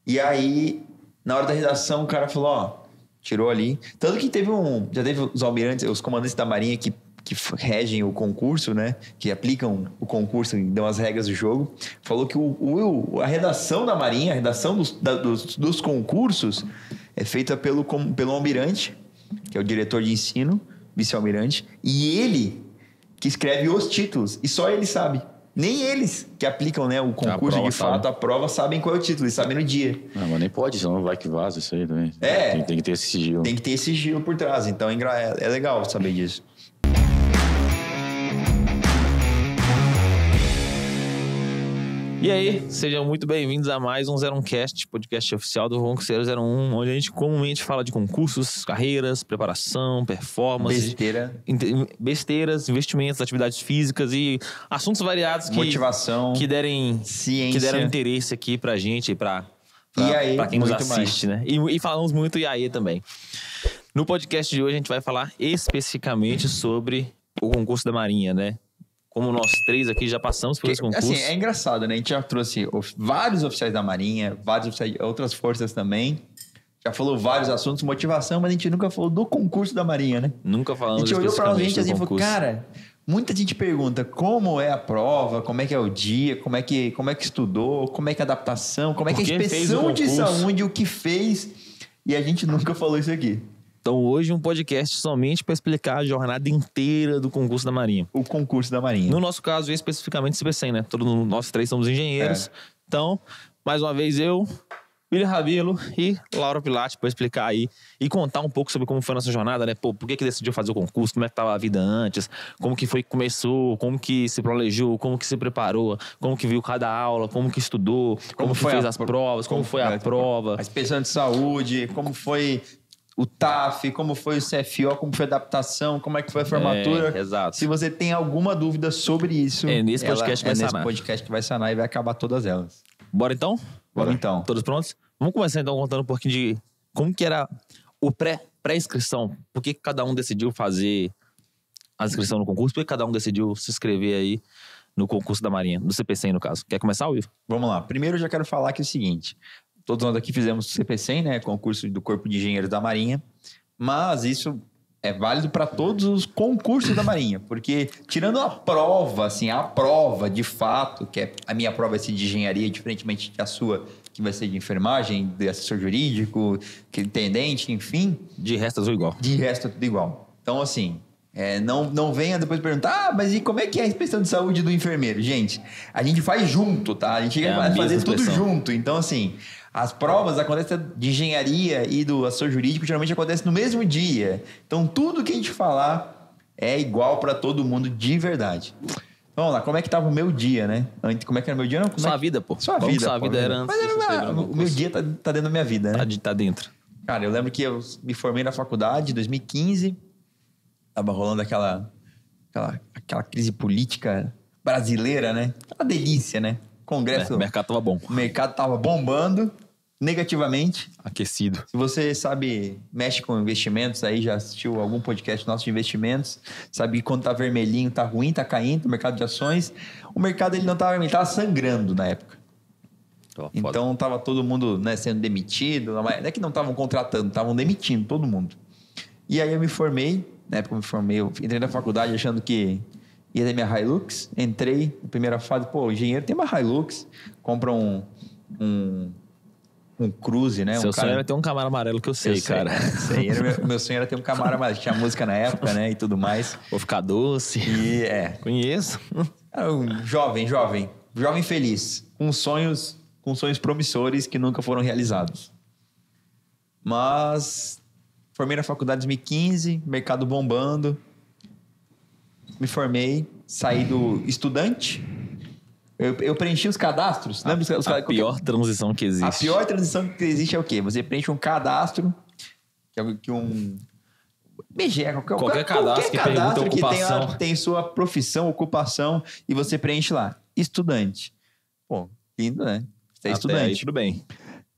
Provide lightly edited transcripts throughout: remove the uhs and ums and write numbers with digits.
E aí, na hora da redação, o cara falou, ó, tirou ali. Tanto que já teve os almirantes, os comandantes da Marinha que regem o concurso, né? Que aplicam o concurso e dão as regras do jogo. Falou que a redação da Marinha, a redação dos concursos é feita pelo almirante, que é o diretor de ensino, vice-almirante, e ele que escreve os títulos. E só ele sabe. Nem eles que aplicam, né, o concurso de fato, a prova, sabem qual é o título, eles sabem no dia. Não, mas nem pode, senão vai que vaza isso aí também. Tem que ter esse sigilo. Tem que ter esse sigilo por trás, então é legal saber disso. E aí, sejam muito bem-vindos a mais um 01cast, podcast oficial do Concurseiro 01, onde a gente comumente fala de concursos, carreiras, preparação, performance... Besteiras, investimentos, atividades físicas e assuntos variados que... Motivação, que derem ciência. Que deram interesse aqui pra gente, pra quem nos assiste, né? E falamos muito IAE também. No podcast de hoje a gente vai falar especificamente sobre o concurso da Marinha, né? Como nós três aqui já passamos por esse concurso. Assim, é engraçado, né? A gente já trouxe vários oficiais da Marinha, vários oficiais de outras forças também. Já falou vários assuntos, motivação, mas a gente nunca falou do concurso da Marinha, né? Nunca falamos. A gente olhou pra gente assim e falou, cara, muita gente pergunta como é a prova, como é que é o dia, como é que estudou, como é que é a adaptação, como é que é a inspeção de saúde, o que fez. E a gente nunca falou isso aqui. Então hoje um podcast somente para explicar a jornada inteira do concurso da Marinha. O concurso da Marinha. No nosso caso, especificamente CP100, né? Nós três somos engenheiros. Então, mais uma vez eu, William Rabelo e Laura Pilate para explicar aí e contar um pouco sobre como foi a nossa jornada, né? Pô, por que decidiu fazer o concurso, como é que estava a vida antes, como que foi que começou, como que se planejou, como que se preparou, como que viu cada aula, como que estudou, como que fez as provas, como foi a prova. A inspeção de saúde, como foi... o TAF, como foi o CFO, como foi a adaptação, como é que foi a formatura. Exato. Se você tem alguma dúvida sobre isso... nesse podcast vai sanar. Nesse podcast que vai sanar e vai acabar todas elas. Bora então? Bora então. Todos prontos? Vamos começar então contando um pouquinho de como que era o pré-inscrição. Por que cada um decidiu fazer a inscrição no concurso? Por que cada um decidiu se inscrever aí no concurso da Marinha, do CP100 no caso? Quer começar, Will? Vamos lá. Primeiro eu já quero falar que é o seguinte... Todos nós aqui fizemos CP100, né? Concurso do Corpo de Engenheiros da Marinha. Mas isso é válido para todos os concursos da Marinha. Porque tirando a prova, assim, a prova de fato, que é a minha prova vai ser de engenharia, diferentemente da sua, que vai ser de enfermagem, de assessor jurídico, intendente, enfim. De resto é tudo igual. De resto é tudo igual. Então, assim... não venha depois perguntar, mas e como é que é a inspeção de saúde do enfermeiro? Gente, a gente faz junto, tá? A gente vai fazer tudo junto. Então, assim, as provas acontecem de engenharia e do assessor jurídico, geralmente acontece no mesmo dia. Então, tudo que a gente falar é igual para todo mundo de verdade. Vamos lá, como é que tava o meu dia, né? Como é que era o meu dia? Não, sua vida, pô. Sua vida. Sua vida era antes. Mas o meu dia tá dentro da minha vida, né? Tá dentro. Cara, eu lembro que eu me formei na faculdade em 2015. Tava rolando aquela crise política brasileira, né? Uma delícia, né? Congresso... O mercado tava bom. O mercado tava bombando negativamente. Aquecido. Se você sabe, mexe com investimentos aí, já assistiu algum podcast nosso de investimentos, sabe que quando tá vermelhinho, tá ruim, tá caindo, o mercado de ações. O mercado ele não tava vermelho, tava sangrando na época. Então tava todo mundo, né, sendo demitido. Não é que não estavam contratando, estavam demitindo todo mundo. E aí eu me formei. Na época eu me formei, eu entrei na faculdade achando que ia ter minha Hilux. Entrei na primeira fase, pô, o engenheiro tem uma Hilux. Compra um Cruze, né? Seu sonho era ter um Camaro amarelo, que eu sei, cara. Sei. Meu sonho era ter um Camaro amarelo. Tinha música na época, né? E tudo mais. Vou ficar doce. E Conheço. Era um jovem feliz. Com sonhos promissores que nunca foram realizados. Mas... formei na faculdade em 2015, mercado bombando. Me formei, saí do estudante. Eu preenchi os cadastros. Lembra a pior transição que existe. A pior transição que existe é o quê? Você preenche um cadastro, que um... BGE, qualquer cadastro que tem sua profissão, ocupação, e você preenche lá. Estudante. Pô, lindo, né? Você é estudante. Aí, tudo bem.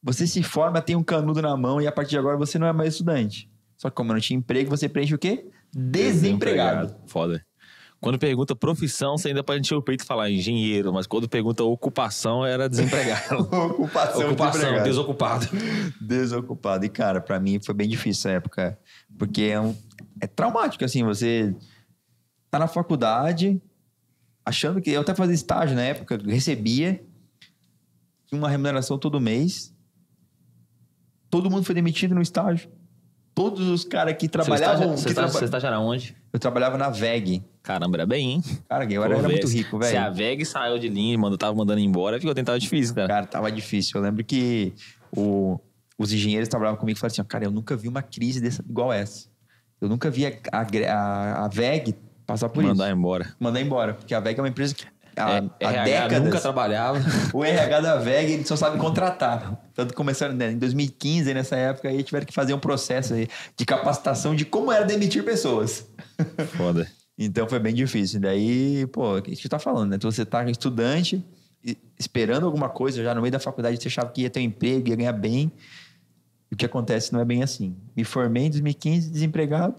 Você se forma, tem um canudo na mão e a partir de agora você não é mais estudante. Só que como não tinha emprego, você preenche o quê? Desempregado. Foda. Quando pergunta profissão, você ainda pode encher o peito e falar engenheiro, mas quando pergunta ocupação, era desempregado. Ocupação, desocupado. Desocupado. E, cara, pra mim foi bem difícil essa época, porque é traumático, assim, você tá na faculdade, achando que... Eu até fazia estágio na época, recebia uma remuneração todo mês, todo mundo foi demitido no estágio. Todos os caras que trabalhavam... Você estagiava onde? Eu trabalhava na VEG. Caramba, era bem, hein? Cara, eu era muito rico, velho. Se a VEG saiu de linha e tava mandando embora, ficou tentado difícil, cara. Cara, tava difícil. Eu lembro que os engenheiros trabalhavam comigo e falaram assim, cara, eu nunca vi uma crise igual essa. Eu nunca vi a VEG passar por isso. Mandar embora. Porque a VEG é uma empresa que há décadas... nunca trabalhava. O RH da VEG, ele só sabe contratar. Tanto começaram em 2015, nessa época, aí tiveram que fazer um processo aí de capacitação de como era demitir pessoas. Foda. Então foi bem difícil. Daí, pô, o que a gente tá falando, né? Então você tá estudante, esperando alguma coisa já no meio da faculdade, você achava que ia ter um emprego, ia ganhar bem. E o que acontece não é bem assim. Me formei em 2015, desempregado,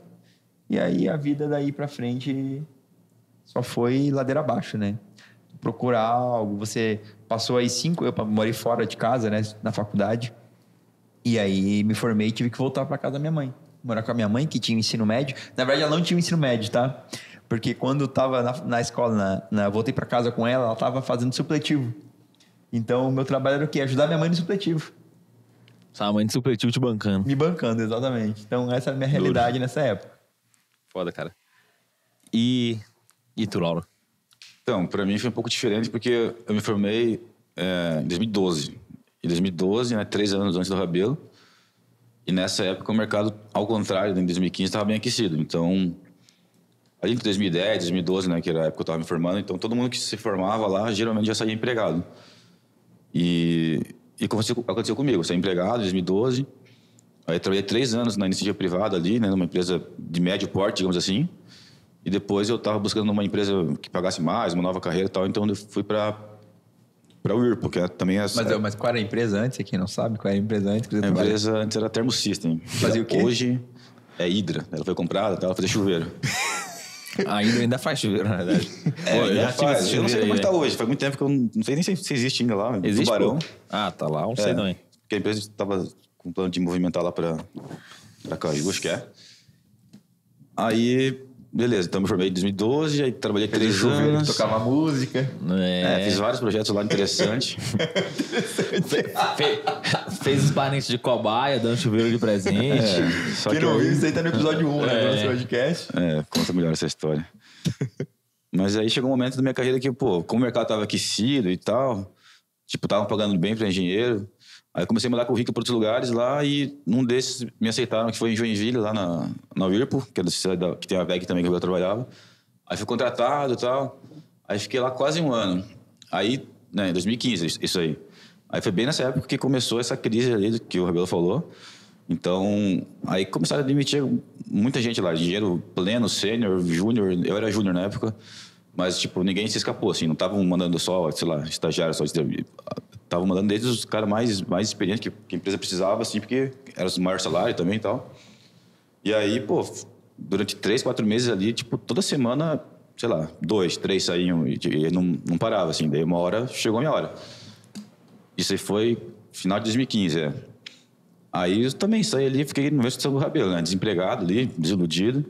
e aí a vida daí pra frente só foi ladeira abaixo, né? Procurar algo, você passou aí eu morei fora de casa, né? Na faculdade, e aí me formei e tive que voltar pra casa da minha mãe. Morar com a minha mãe, que tinha ensino médio. Na verdade, ela não tinha ensino médio, tá? Porque quando eu tava na escola, voltei pra casa com ela, ela tava fazendo supletivo. Então, o meu trabalho era o quê? Ajudar minha mãe no supletivo. Sua mãe de supletivo te bancando. Me bancando, exatamente. Então, essa era a minha realidade nessa época. Foda, cara. E tu, Laura? Então, pra mim foi um pouco diferente, porque eu me formei em 2012. Em 2012, né, 3 anos antes do Rabelo. E nessa época o mercado, ao contrário, em 2015, estava bem aquecido. Então, ali entre 2010, 2012, né, que era a época que eu estava me formando, então todo mundo que se formava lá, geralmente já saía empregado. E aconteceu comigo, eu saí empregado em 2012, aí trabalhei 3 anos na iniciativa privada ali, né, numa empresa de médio porte, digamos assim, e depois eu estava buscando uma empresa que pagasse mais, uma nova carreira e tal, então eu fui para o IRPO, que também é... Mas qual era a empresa antes? Aqui não sabe qual era a empresa antes? A empresa antes era Thermosystem. Fazia o quê? Hoje é Hydra. Ela foi comprada, ela fazia chuveiro. A Hydra ainda faz chuveiro, na verdade. Eu não sei como está hoje. Faz muito tempo que eu não sei nem se existe ainda lá. Existe, Tubarão. Ah, tá lá, não sei também. Porque a empresa estava com plano de movimentar lá para Caju, acho que é. Aí... Beleza, então me formei em 2012, aí trabalhei 3 anos. Tocava música. Fiz vários projetos lá interessantes. Fez os parentes de cobaia, dando chuveiro de presente. Só quem não viu, isso aí tá no episódio 1, né, do nosso podcast. Conta melhor essa história. Mas aí chegou um momento da minha carreira que, pô, como o mercado tava aquecido e tal, tipo, estavam pagando bem para engenheiro. Aí eu comecei a mandar currículo para outros lugares lá e num desses me aceitaram, que foi em Joinville, lá na Whirlpool, que tem a VEG também que eu trabalhava. Aí fui contratado e tal. Aí fiquei lá quase 1 ano. Aí, né, em 2015, isso aí. Aí foi bem nessa época que começou essa crise ali que o Rabelo falou. Então, aí começaram a demitir muita gente lá, engenheiro pleno, sênior, júnior. Eu era júnior na época, mas, tipo, ninguém se escapou, assim. Não estavam mandando só, sei lá, estagiário, só... Estavam mandando desde os caras mais experientes que a empresa precisava, assim, porque era o maior salário também e tal. E aí, pô, durante 3, 4 meses ali, tipo, toda semana, sei lá, 2, 3 saíam e não parava, assim. Daí uma hora, chegou a minha hora. Isso aí foi final de 2015, Aí eu também saí ali, fiquei no mesmo do Rabelo, né? Desempregado ali, desiludido.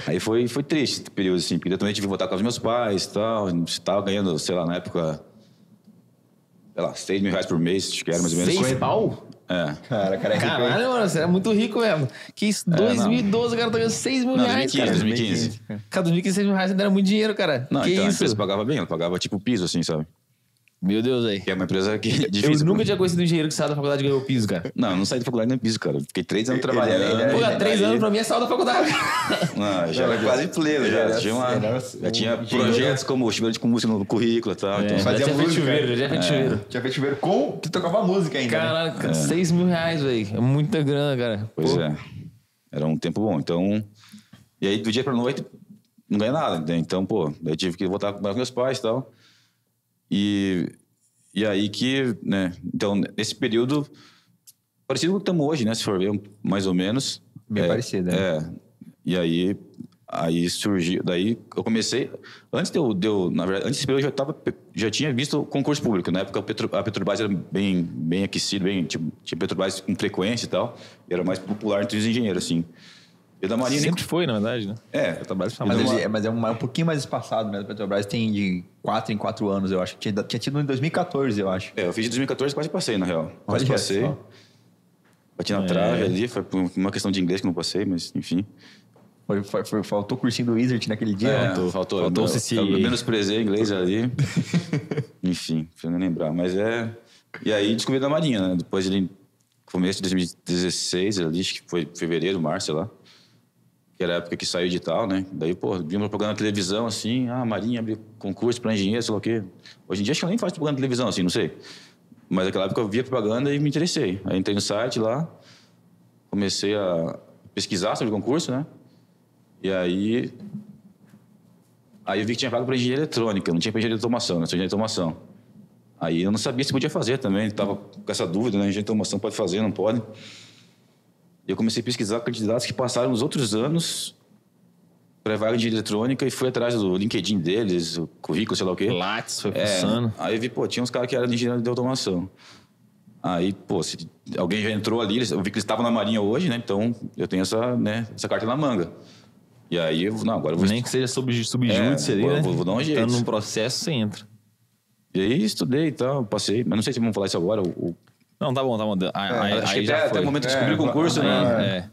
Aí foi triste esse período, assim, porque eu também tive que voltar com os meus pais e tal. Estava ganhando, sei lá, na época... sei lá, 6 mil reais por mês, acho que era mais ou menos. 6 pau? Cara, caralho, mano, você era muito rico mesmo. Que isso, 2012, o cara tá ganhando 6 mil reais, 2015, cara. 2015. Cara, 2015, 6 mil reais ainda era muito dinheiro, cara. Não, que então isso? A empresa pagava bem, ela pagava tipo piso, assim, sabe? Meu Deus, aí. Que é uma empresa que é difícil. Eu nunca tinha conhecido um engenheiro que saiu da faculdade e ganhou piso, cara. Não saí da faculdade nem piso, cara. Fiquei 3 anos trabalhando. Pô, 3 anos pra mim é sair da faculdade. Não, já era quase pleno, já tinha projetos como chuveiro com música no currículo e tal. Então fazia já música. Já feito chuveiro. Tinha feito chuveiro com que tocava música ainda. Caraca, 6 mil reais, velho. É muita grana, cara. Pois é. Era um tempo bom. Então... E aí, do dia pra noite, não ganhei nada. Né? Então, pô, daí tive que voltar com meus pais e tal. E aí que, né... Então, nesse período... Parecido com o que estamos hoje, né? Se for ver, mais ou menos. Bem parecido, né? E aí, Aí surgiu, daí eu comecei, na verdade, antes desse período eu já tinha visto concurso público. Na época a Petrobras era bem aquecido, tinha Petrobras com frequência e tal, e era mais popular entre os engenheiros, assim. E da Marinha Sempre foi, na verdade, né? Petrobras foi Mas é um pouquinho mais espaçado, né? A Petrobras tem de 4 em 4 anos, eu acho. Tinha tido em 2014, eu acho. Eu fiz de 2014, quase passei, na real. Quase passei. Só. Bati na trave ali, foi por uma questão de inglês que não passei, mas enfim. Faltou o cursinho do Wizard naquele dia, né? Faltou o CC. Eu menosprezei inglês ali. Enfim, pra não lembrar. Mas E aí descobri da Marinha, né? Depois ali, começo de 2016, ali, acho que foi fevereiro, março, sei lá. Que era a época que saiu de tal, né? Daí, pô, vi uma propaganda na televisão, assim, a Marinha abriu concurso pra engenheiro, sei lá o quê. Hoje em dia acho que eu nem faço propaganda na televisão, assim, não sei. Mas naquela época eu vi a propaganda e me interessei. Aí entrei no site lá, comecei a pesquisar sobre o concurso, né? E aí eu vi que tinha vaga para engenharia eletrônica, não tinha para engenharia de automação, né? Sou engenheiro de automação. Aí eu não sabia se podia fazer também, estava com essa dúvida, né? Engenharia de automação pode fazer, não pode. E eu comecei a pesquisar candidatos que passaram nos outros anos para vaga de eletrônica e fui atrás do LinkedIn deles, o currículo, sei lá o quê. Lattes, foi fuçando. Aí eu vi, pô, tinha uns caras que eram de engenharia de automação. Aí, pô, se alguém já entrou ali, eu vi que eles estavam na Marinha hoje, né? Então eu tenho essa carta na manga. E aí, agora eu vou... Nem que seja subjúdice ali, né? Vou dar um jeito. Estando num processo, você entra. E aí, estudei e tal, passei. Mas não sei se vamos falar isso agora. Não, tá bom. Acho que já até o momento de descobrir o concurso, né?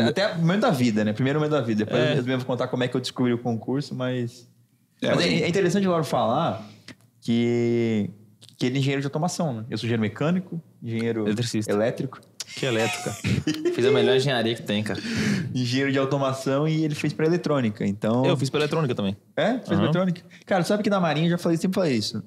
Até o momento da vida, né? Primeiro momento da vida. Depois eu mesmo vou contar como é que eu descobri o concurso, mas... É interessante agora falar que ele é engenheiro de automação, né? Eu sou engenheiro mecânico, engenheiro elétrico. Que elétrica. Fiz a melhor engenharia que tem, cara. Engenheiro de automação e ele fez para eletrônica, então... Eu fiz para eletrônica também. Fez para eletrônica? Cara, sabe que na Marinha, sempre falei isso.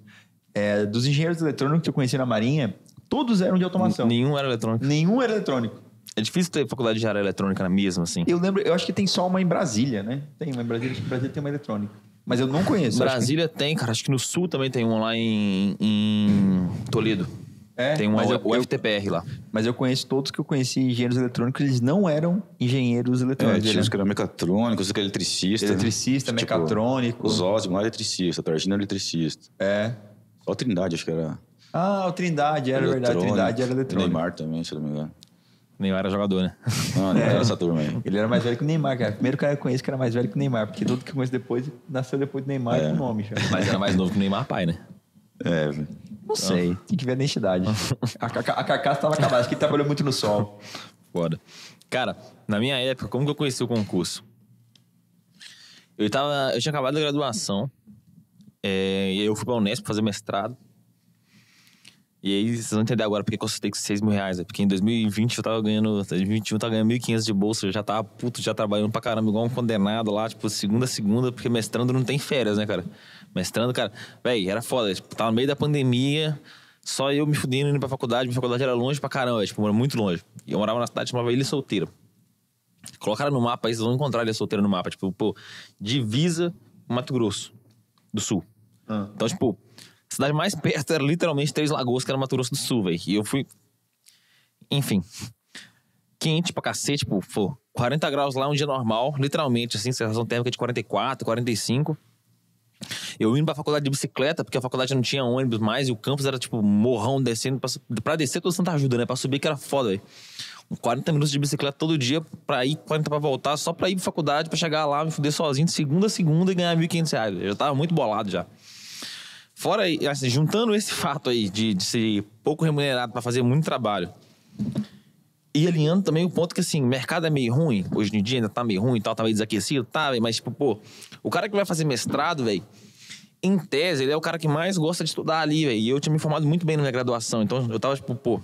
Dos engenheiros eletrônicos que eu conheci na Marinha, todos eram de automação. Nenhum era eletrônico. Nenhum era eletrônico. É difícil ter faculdade de engenharia eletrônica na mesma, assim. Eu acho que tem só uma em Brasília, né? Tem uma em Brasília, acho que em Brasília tem uma eletrônica. Mas eu não conheço. Brasília tem, cara. Acho que no Sul também tem uma lá em Toledo. Tem uma UFTPR lá. Mas eu conheço todos que eu conheci engenheiros eletrônicos, eles não eram engenheiros eletrônicos. Tinha uns que eram mecatrônicos, que era eletricista. Eletricista, mecatrônico. Os Osmo, eletricista, a Targina era eletricista. Só o Trindade, acho que era... o Trindade, era verdade. Trindade era eletrônico. Neymar também, se não me engano. Neymar era jogador, né? Não, era essa turma aí. Ele era mais velho que o Neymar, cara. O primeiro cara que eu conheço que era mais velho que o Neymar, porque todo que eu conheço depois nasceu depois do Neymar com o nome já. Mas era mais novo que o Neymar pai, né? Não sei, tem que ver a identidade. A carcaça estava acabada, acho que ele trabalhou muito no sol. Foda. Cara, na minha época, como que eu conheci o concurso? Eu tinha acabado a graduação, e eu fui pra Unesp fazer mestrado. E aí, vocês vão entender agora porque eu custei com 6 mil reais. Porque em 2020 eu tava ganhando... Em 2021 eu tava ganhando 1.500 de bolsa. Eu já tava já trabalhando pra caramba, igual um condenado lá. Tipo, segunda a segunda, porque mestrando não tem férias, né, cara? Mestrando, cara... Véi, era foda. Tipo, tava no meio da pandemia, só eu me fudendo indo pra faculdade. Minha faculdade era longe pra caramba, tipo, era muito longe. E eu morava na cidade chamava Ilha Solteira. Colocaram no mapa, aí vocês vão encontrar Ilha Solteira no mapa. Tipo, pô, divisa Mato Grosso do Sul. Então, tipo... A cidade mais perto era literalmente Três Lagoas, que era Mato Grosso do Sul, velho. E eu fui... Enfim. Quente pra cacete, tipo, 40 graus lá, um dia normal. Literalmente, assim, sensação térmica de 44, 45. Eu indo pra faculdade de bicicleta, porque a faculdade não tinha ônibus mais. E o campus era, tipo, morrão, descendo. Pra descer toda Santa Ajuda, né? Pra subir que era foda, velho. 40 minutos de bicicleta todo dia pra ir, 40 pra voltar. Só pra ir pra faculdade, pra chegar lá, me fuder sozinho de segunda a segunda e ganhar R$1.500. Eu já tava muito bolado já. Fora, assim, juntando esse fato aí de ser pouco remunerado para fazer muito trabalho e alinhando também o ponto que, assim, o mercado é meio ruim. Hoje em dia ainda tá meio ruim e tal, tá meio desaquecido, tá, véio, mas, tipo, pô, o cara que vai fazer mestrado, velho, em tese, ele é o cara que mais gosta de estudar ali, velho. E eu tinha me formado muito bem na minha graduação, então eu tava, tipo, pô...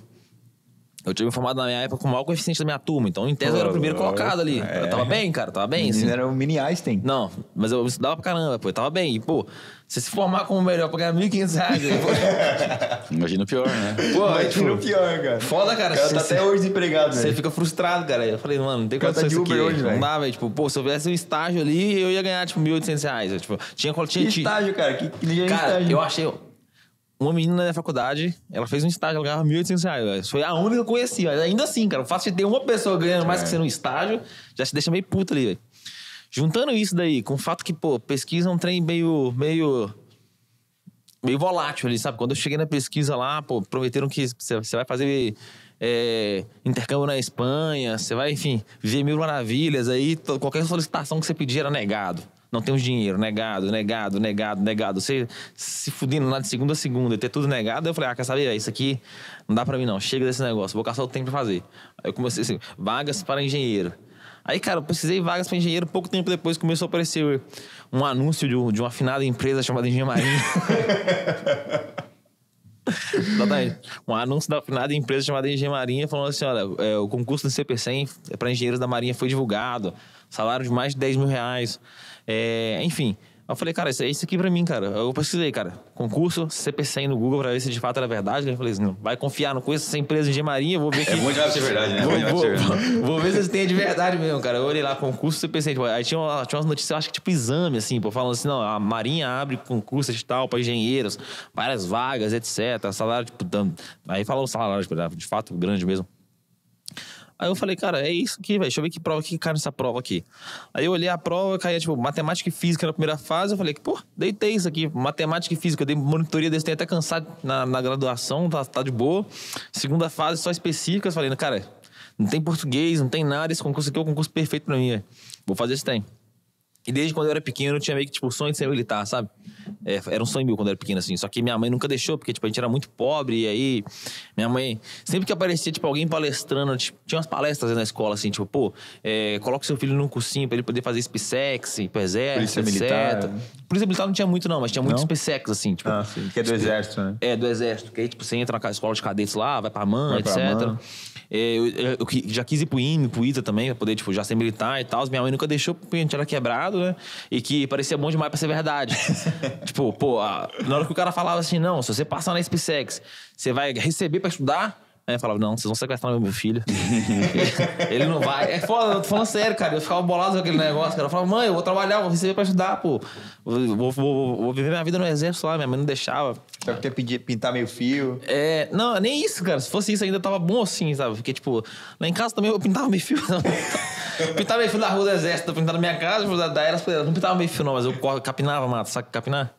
Eu tinha me formado na minha época com o maior coeficiente da minha turma. Então, em tese, eu era o primeiro colocado ali. Eu tava bem, cara. Tava bem, assim. Era o mini Einstein. Não, mas eu estudava pra caramba, pô. Eu tava bem. E, pô, você se formar como melhor pra ganhar R$1.500... Imagina o pior, né? Pô, imagina o pior, cara. Foda, cara. O cara tá até hoje desempregado, velho. Você fica frustrado, cara. Eu falei, mano, não tem condição isso aqui. Hoje, não dá, velho. Tipo, pô, se eu tivesse um estágio ali, eu ia ganhar, tipo, R$1.800. Eu, tipo, tinha estágio, cara? Que estágio? Eu achei... Uma menina da faculdade, ela fez um estágio, ela ganhava R$1.800. Foi a única que eu conhecia. Ainda assim, cara, o fato de ter uma pessoa ganhando mais que você no estágio, já se deixa meio puta ali, velho. Juntando isso daí com o fato que, pô, pesquisa é um trem meio volátil ali, sabe? Quando eu cheguei na pesquisa lá, pô, prometeram que você vai fazer intercâmbio na Espanha, você vai, enfim, viver mil maravilhas. Aí qualquer solicitação que você pedir era negado. Não temos dinheiro, negado. Você se fudendo lá de segunda a segunda e ter tudo negado. Aí eu falei, quer saber? Isso aqui não dá pra mim não. Chega desse negócio, vou caçar o tempo pra fazer. Aí eu comecei assim, vagas para engenheiro. Aí, cara, eu precisei vagas para engenheiro. Pouco tempo depois começou a aparecer um anúncio de uma afinada empresa chamada Engenharia Marinha. Um anúncio da afinada empresa chamada Engenharia Marinha falando assim, olha, o concurso do CP100 para engenheiros da Marinha foi divulgado. Salário de mais de 10 mil reais. Enfim... Eu falei, cara, é isso aqui pra mim, cara. Eu pesquisei, cara. Concurso, CP100 no Google pra ver se de fato era verdade. Eu falei assim, não, vai confiar no conheço essa empresa de engenharia, eu vou ver que... É muito demais ser verdade, né? Vou ver se tem de verdade mesmo, cara. Eu olhei lá, concurso CP100. Tipo, aí tinha umas notícias, eu acho que tipo exame, assim, pô, falando assim, não, a Marinha abre concurso de tal pra engenheiros, várias vagas, etc. Salário, tipo, aí falou o salário, tipo, de fato, grande mesmo. Aí eu falei, cara, é isso aqui, velho. Deixa eu ver que prova que cai nessa prova aqui. Aí eu olhei a prova, caía, tipo, matemática e física na primeira fase. Eu falei, pô, deitei isso aqui. Matemática e física, eu dei monitoria desse, tenho até cansado na graduação, tá de boa. Segunda fase, só específicas. Falei, cara, não tem português, não tem nada. Esse concurso aqui é o concurso perfeito pra mim, velho. Vou fazer esse trem. E desde quando eu era pequeno, eu tinha meio que, tipo, o sonho de ser militar, sabe? Era um sonho meu quando eu era pequeno, assim. Só que minha mãe nunca deixou, porque, tipo, a gente era muito pobre. E aí, minha mãe... Sempre que aparecia, tipo, alguém palestrando... Tipo, tinha umas palestras na escola, assim, tipo... Pô, coloca seu filho num cursinho pra ele poder fazer SpaceX, pro exército, Polícia etc. Militar. Polícia Militar não tinha muito, não. Mas tinha muito Não? SpaceX, assim, tipo... Ah, sim. Que é do exército, né? Do exército. Que aí, tipo, você entra na escola de cadetes lá, vai pra MAN, Vai pra etc. MAN. Eu já quis ir pro IME, pro ITA também, pra poder, tipo, já ser militar e tal. Minha mãe nunca deixou, porque a gente era quebrado, né? E que parecia bom demais pra ser verdade. Tipo, pô, na hora que o cara falava assim, não, se você passar na SpaceX, você vai receber pra estudar... Aí eu falava, não, vocês vão sequestrar meu filho. Ele não vai. É foda, eu tô falando sério, cara. Eu ficava bolado com aquele negócio, cara. Eu falava, mãe, eu vou trabalhar, vou receber pra estudar, pô. Vou viver minha vida no exército lá. Minha mãe não deixava. Só que quer pintar meio fio. Não, nem isso, cara. Se fosse isso ainda tava bom assim, sabe? Porque, tipo, lá em casa também eu pintava meio fio. Pintava meio fio na rua do exército, pintava na minha casa, da Eras, não pintava meio fio não, mas eu capinava, mato. Sabe capinar?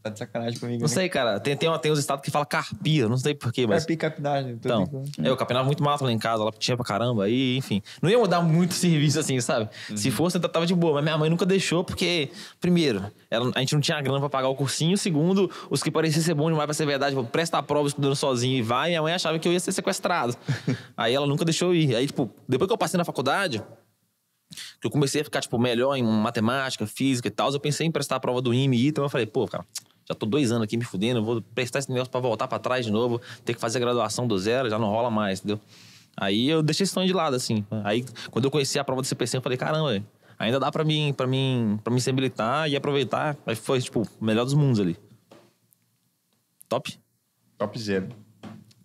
Tá de sacanagem comigo. Não sei, cara. Tem uns estados que fala carpia, não sei porquê, mas... Carpia, capinagem. Então, eu capinava muito mato lá em casa, lá tinha pra caramba, aí, enfim. Não ia mudar muito serviço assim, sabe? Se fosse, eu tava de boa, mas minha mãe nunca deixou, porque, primeiro, a gente não tinha grana pra pagar o cursinho, segundo, os que pareciam ser bom demais pra ser verdade, tipo, presta a prova estudando sozinho e vai, minha mãe achava que eu ia ser sequestrado. Aí ela nunca deixou eu ir. Aí, tipo, depois que eu passei na faculdade, que eu comecei a ficar, tipo, melhor em matemática, física e tal, eu pensei em prestar a prova do IME e então eu falei, pô, cara... Já tô 2 anos aqui me fudendo, vou prestar esse negócio pra voltar pra trás de novo, ter que fazer a graduação do zero, já não rola mais, entendeu? Aí eu deixei esse sonho de lado, assim. Aí, quando eu conheci a prova do CP100, eu falei, caramba, ainda dá pra mim ser militar e aproveitar. Aí foi, tipo, o melhor dos mundos ali. Top? Topzera.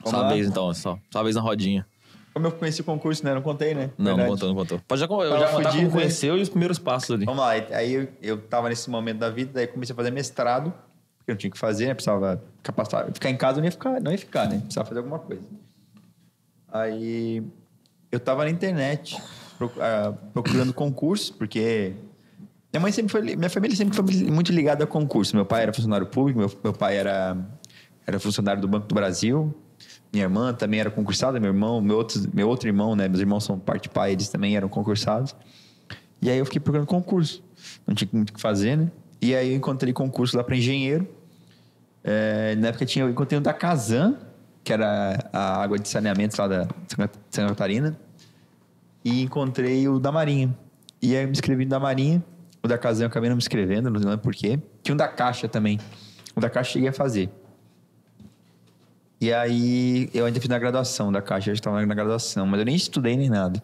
Sua vez, então, sua vez na rodinha. Como eu conheci o concurso, né? Não contei, né? Não contou. Pode já contar como conheceu e os primeiros passos ali. Vamos lá. Aí eu tava nesse momento da vida, daí comecei a fazer mestrado, porque eu não tinha o que fazer, né? Precisava capacitar. Ficar em casa não ia ficar, né? Precisava fazer alguma coisa. Aí eu tava na internet procurando concurso, porque minha família sempre foi muito ligada a concurso. Meu pai era funcionário público, meu pai era funcionário do Banco do Brasil. Minha irmã também era concursada, meu outro irmão, né? Meus irmãos são parte pai, eles também eram concursados. E aí eu fiquei procurando concurso. Não tinha muito o que fazer, né? E aí eu encontrei concurso lá para engenheiro. Na época eu encontrei um da Casan, que era a água de saneamento lá da Santa Catarina. E encontrei o da Marinha. E aí eu me inscrevi no da Marinha. O da Casan eu acabei não me inscrevendo, não lembro por quê. Tinha um da Caixa também. O da Caixa eu cheguei a fazer. E aí, eu ainda fiz na graduação da Caixa, eu já estava na graduação, mas eu nem estudei nem nada.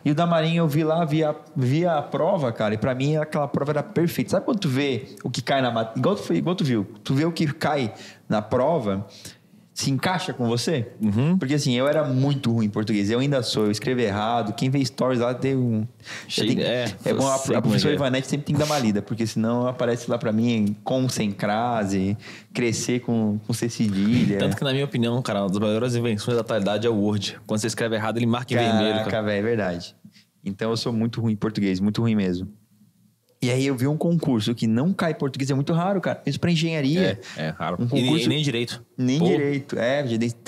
E o da Marinha eu vi lá, vi a prova, cara, e pra mim aquela prova era perfeita. Sabe quando tu vê o que cai na matéria? Igual tu viu, tu vê o que cai na prova, se encaixa com você? Uhum. Porque assim, eu era muito ruim em português, eu ainda sou, eu escrevo errado, quem vê stories lá tem um... É bom, a professora Ivanete sempre tem que dar uma lida, porque senão aparece lá pra mim com sem crase, crescer com C cedilha. Tanto que na minha opinião, cara, uma das maiores invenções da atualidade é o Word. Quando você escreve errado, ele marca em vermelho. Caraca, velho, é verdade. Então eu sou muito ruim em português, muito ruim mesmo. E aí eu vi um concurso que não cai português, é muito raro, cara. Isso pra engenharia. É raro. Um concurso... E nem direito. Nem direito.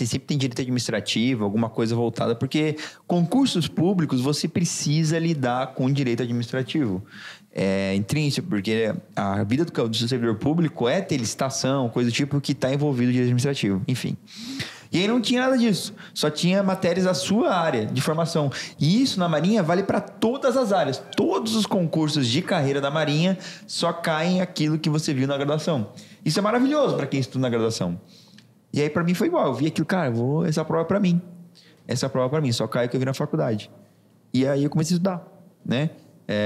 Sempre tem direito administrativo, alguma coisa voltada. Porque concursos públicos, você precisa lidar com direito administrativo. É intrínseco, porque a vida do servidor público é ter licitação, coisa do tipo que está envolvido no direito administrativo. Enfim. E aí não tinha nada disso. Só tinha matérias da sua área de formação. E isso na Marinha vale para todas as áreas. Todos os concursos de carreira da Marinha só caem aquilo que você viu na graduação. Isso é maravilhoso para quem estuda na graduação. E aí para mim foi igual. Eu vi aquilo, cara, essa prova é para mim. Essa prova é para mim. Só cai o que eu vi na faculdade. E aí eu comecei a estudar, né?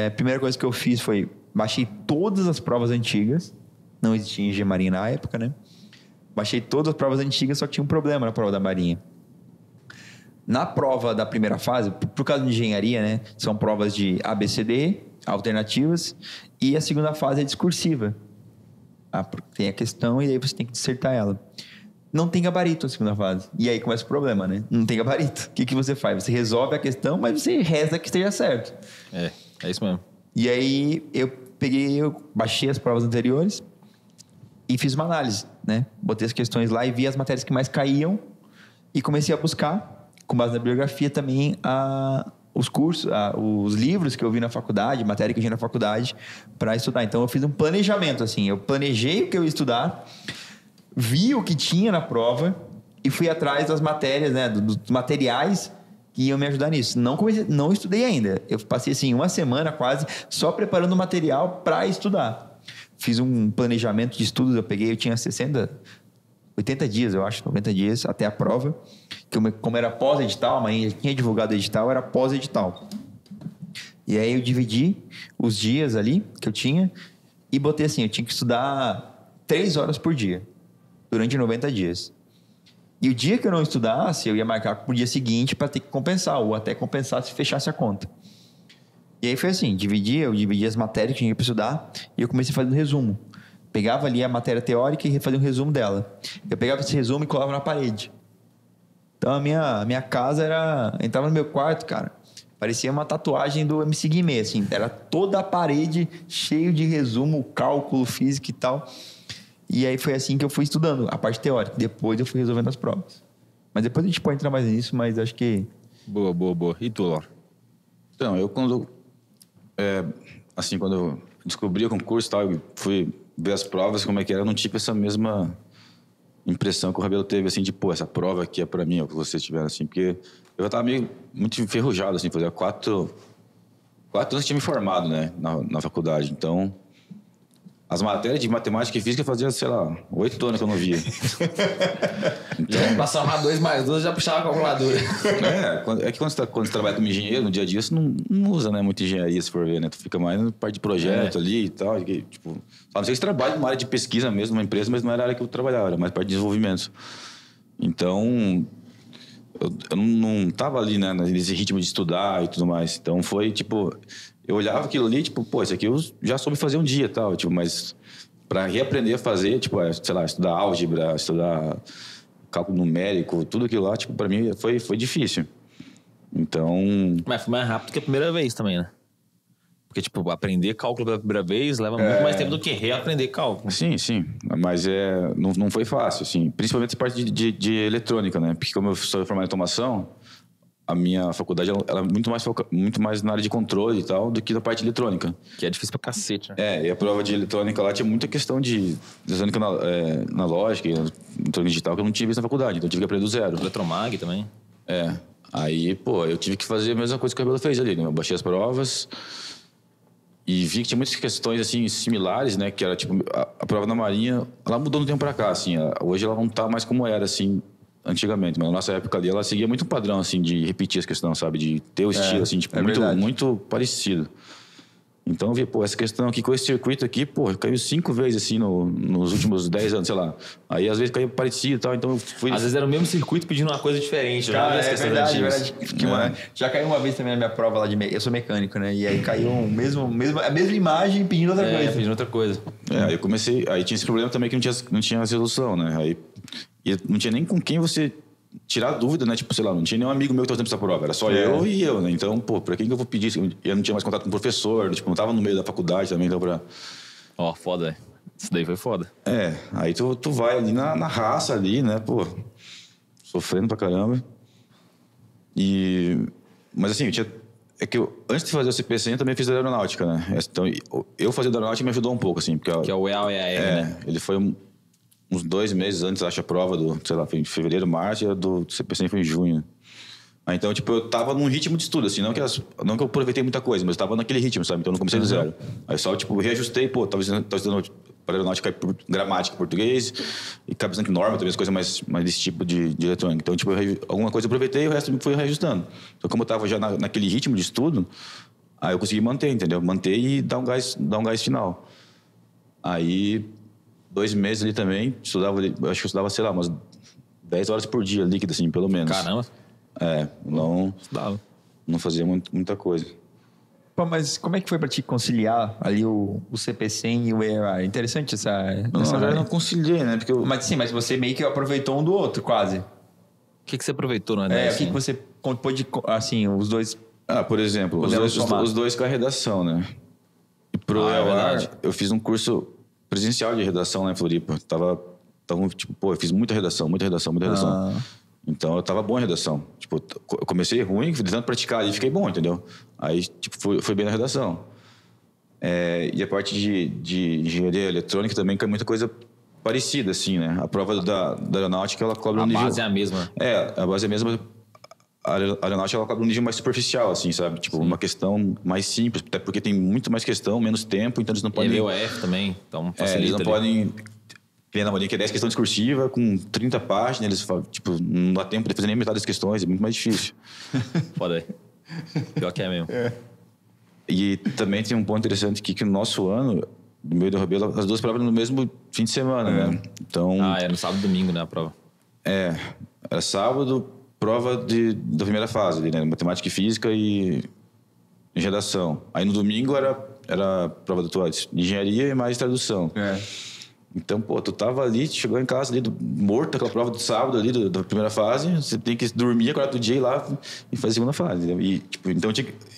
A primeira coisa que eu fiz foi baixei todas as provas antigas. Não existia engenharia marinha na época, né? Baixei todas as provas antigas, só que tinha um problema na prova da Marinha. Na prova da primeira fase, por causa de engenharia, né? São provas de ABCD, alternativas, e a segunda fase é discursiva. Tem a questão e aí você tem que dissertar ela. Não tem gabarito a segunda fase. E aí começa o problema, né? Não tem gabarito. O que você faz? Você resolve a questão, mas você reza que esteja certo. É isso mesmo. E aí eu baixei as provas anteriores e fiz uma análise, né? Botei as questões lá e vi as matérias que mais caíam e comecei a buscar, com base na bibliografia também, os cursos, os livros que eu vi na faculdade, matéria que eu vi na faculdade, para estudar. Então eu fiz um planejamento, assim. Eu planejei o que eu ia estudar, vi o que tinha na prova e fui atrás das matérias, né? Dos materiais que iam me ajudar nisso. Não estudei ainda. Eu passei, assim, uma semana quase só preparando material para estudar. Fiz um planejamento de estudos, eu tinha 80 dias, eu acho, 90 dias até a prova. Como era pós-edital, a Marinha já tinha divulgado o edital, era pós-edital. E aí eu dividi os dias ali que eu tinha e botei assim, eu tinha que estudar 3 horas por dia, durante 90 dias. E o dia que eu não estudasse, eu ia marcar pro dia seguinte para ter que compensar, ou até compensar se fechasse a conta. E aí foi assim, eu dividi as matérias que tinha para estudar e eu comecei a fazer um resumo. Pegava ali a matéria teórica e fazia um resumo dela. Eu pegava esse resumo e colava na parede. Então a minha casa entrava no meu quarto, cara, parecia uma tatuagem do MC Guimê, assim, era toda a parede cheio de resumo, cálculo, física e tal. E aí foi assim que eu fui estudando a parte teórica. Depois eu fui resolvendo as provas. Mas depois a gente pode entrar mais nisso, mas acho que... Boa. E tu, Laura? Então, eu quando eu descobri o concurso e tal, fui ver as provas, como é que era, eu não tive essa mesma impressão que o Rabelo teve, assim, de, essa prova aqui é pra mim, é o que vocês tiveram, assim, porque eu já tava muito enferrujado, assim, fazia 4 anos que eu tinha me formado, né, na faculdade, então... As matérias de matemática e física fazia, sei lá, 8 anos que eu não via. Então, já passava 2 mais 2, já puxava a calculadora. É que quando você trabalha como engenheiro, no dia a dia, você não usa, né, muito engenharia, se for ver, né? Tu fica mais na parte de projeto ali e tal. Tipo, a não ser que você trabalha numa área de pesquisa mesmo, numa empresa, mas não era a área que eu trabalhava, era mais parte de desenvolvimento. Então, eu não tava ali, né, nesse ritmo de estudar e tudo mais. Então, foi, tipo... Eu olhava aquilo ali, tipo, isso aqui eu já soube fazer um dia e tal, tipo, mas para reaprender a fazer, tipo, sei lá, estudar álgebra, estudar cálculo numérico, tudo aquilo lá, tipo, para mim foi difícil. Então... Mas foi mais rápido que a primeira vez também, né? Porque, tipo, aprender cálculo pela primeira vez leva muito mais tempo do que reaprender cálculo. Sim, mas não foi fácil, assim, principalmente essa parte de eletrônica, né? Porque como eu sou formado em automação... A minha faculdade ela é muito mais na área de controle e tal do que na parte de eletrônica. Que é difícil pra cacete, né? E a prova de eletrônica lá tinha muita questão de eletrônica analógica, eletrônica digital, que eu não tive isso na faculdade, então eu tive que aprender do zero. Eletromag também. Aí, eu tive que fazer a mesma coisa que o Rabelo fez ali, né? Eu baixei as provas e vi que tinha muitas questões, assim, similares, né? Que era, tipo, a prova da Marinha, ela mudou no tempo pra cá, assim. Hoje ela não tá mais como era, assim... Antigamente, mas na nossa época ali, ela seguia muito padrão, assim, de repetir as questões, sabe? De ter o estilo, assim, tipo, muito parecido. Então eu vi, essa questão aqui com esse circuito aqui, caiu 5 vezes, assim, nos últimos 10 anos, sei lá. Aí, às vezes, caiu parecido e tal, então eu fui... Às vezes era o mesmo circuito pedindo uma coisa diferente. Cara, é verdade. Já caiu uma vez também na minha prova lá eu sou mecânico, né? E aí caiu a mesma imagem pedindo outra coisa. Pedindo outra coisa. Aí eu tinha esse problema também que não tinha resolução, né? Aí... E não tinha nem com quem você tirar dúvida, né? Tipo, sei lá, não tinha nenhum amigo meu que estava fazendo essa prova. Era só eu e eu, né? Então, pô, pra quem que eu vou pedir? Eu não tinha mais contato com o professor, tipo, não tava no meio da faculdade também, então pra... Ó, foda, velho. Isso daí foi foda. Aí tu vai ali na raça ali, né? Pô, sofrendo pra caramba. Mas assim, antes de fazer o CPC, eu também fiz a aeronáutica, né? Então, eu fazer a aeronáutica me ajudou um pouco, assim. Porque Que é o EAR, né? ele foi uns 2 meses antes, acho, a prova sei lá, foi em fevereiro, março, e a do CPC foi em junho. Então, tipo, eu tava num ritmo de estudo, assim, não que eu aproveitei muita coisa, mas eu tava naquele ritmo, sabe? Então eu não comecei do zero. Aí só, tipo, reajustei, pô, tava estudando para aeronáutica, gramática, português, e cabe bastante norma, também as coisas mais desse tipo de eletrônica. Então, tipo, alguma coisa eu aproveitei e o resto foi reajustando. Então, como eu tava já naquele ritmo de estudo, aí eu consegui manter, entendeu? Manter e dar um gás final. Aí, 2 meses ali também, acho que eu estudava, sei lá, umas 10 horas por dia, líquido, assim, pelo menos. Caramba. Não fazia muita coisa. Pô, mas como é que foi pra te conciliar ali o CPC e o EAR? Interessante essa Eu não conciliei, né? Porque Mas sim, mas você meio que aproveitou um do outro, quase. O que você aproveitou no O EAR? que você pôde, assim, os dois... por exemplo, os dois com a redação, né? E pro EAR, eu fiz um curso presencial de redação lá em Floripa. Tava tipo, pô, eu fiz muita redação. Então, eu tava bom em redação. Tipo, eu comecei ruim, fui tentando praticar e fiquei bom, entendeu? Aí, tipo, foi bem na redação. E a parte de engenharia eletrônica também, que é muita coisa parecida, assim, né? A prova da aeronáutica, ela cobra um nível... A base é a mesma. A base é a mesma. A aeronáutica, ela cobra um nível mais superficial, assim, sabe? Tipo, uma questão mais simples, até porque tem muito mais questão, menos tempo, então eles não podem... E EOF também, então facilita. Eles não podem... Na maioria que é 10 questões discursivas, com 30 páginas, eles falam, tipo, não dá tempo de fazer nem metade das questões, é muito mais difícil. Foda aí. Pior que é mesmo. E também tem um ponto interessante aqui, que no nosso ano, no meio do Rebelo, as 2 provas no mesmo fim de semana, né? Então... no sábado e domingo, né, a prova? Era sábado, prova da primeira fase, né? Matemática e física e redação. Aí no domingo era prova de engenharia e mais tradução. Então, pô, tu tava ali, chegou em casa ali, morto, aquela prova do sábado ali, da primeira fase, você tem que dormir, acordar outro dia e ir lá e fazer a segunda fase. Né? E, tipo, então,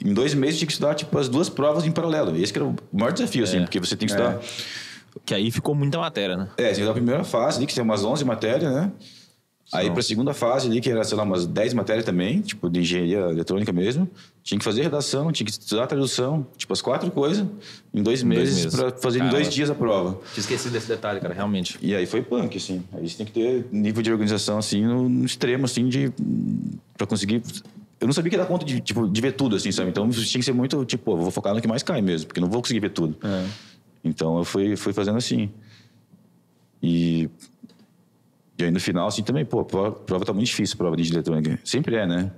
em 2 meses, tinha que estudar, tipo, as 2 provas em paralelo. Esse que era o maior desafio, assim, porque você tem que estudar... Que aí ficou muita matéria, né? Você tem que estudar a primeira fase ali, que tem umas 11 matérias, né? Aí, pra segunda fase ali, que era, sei lá, umas 10 matérias também, tipo, de engenharia eletrônica mesmo, tinha que fazer redação, tinha que estudar tradução, tipo, as 4 coisas, em 2 meses, pra fazer em 2 dias a prova. Tinha esquecido desse detalhe, cara, realmente. E aí foi punk, assim. Aí você tem que ter nível de organização, assim, no extremo, assim, pra conseguir... Eu não sabia que ia dar conta de ver tudo, assim, sabe? Então, tinha que ser muito, tipo, vou focar no que mais cai mesmo, porque não vou conseguir ver tudo. Então, eu fui fazendo assim. E aí, no final, assim, também, pô, a prova tá muito difícil, a prova de eletrônica. Sempre é, né?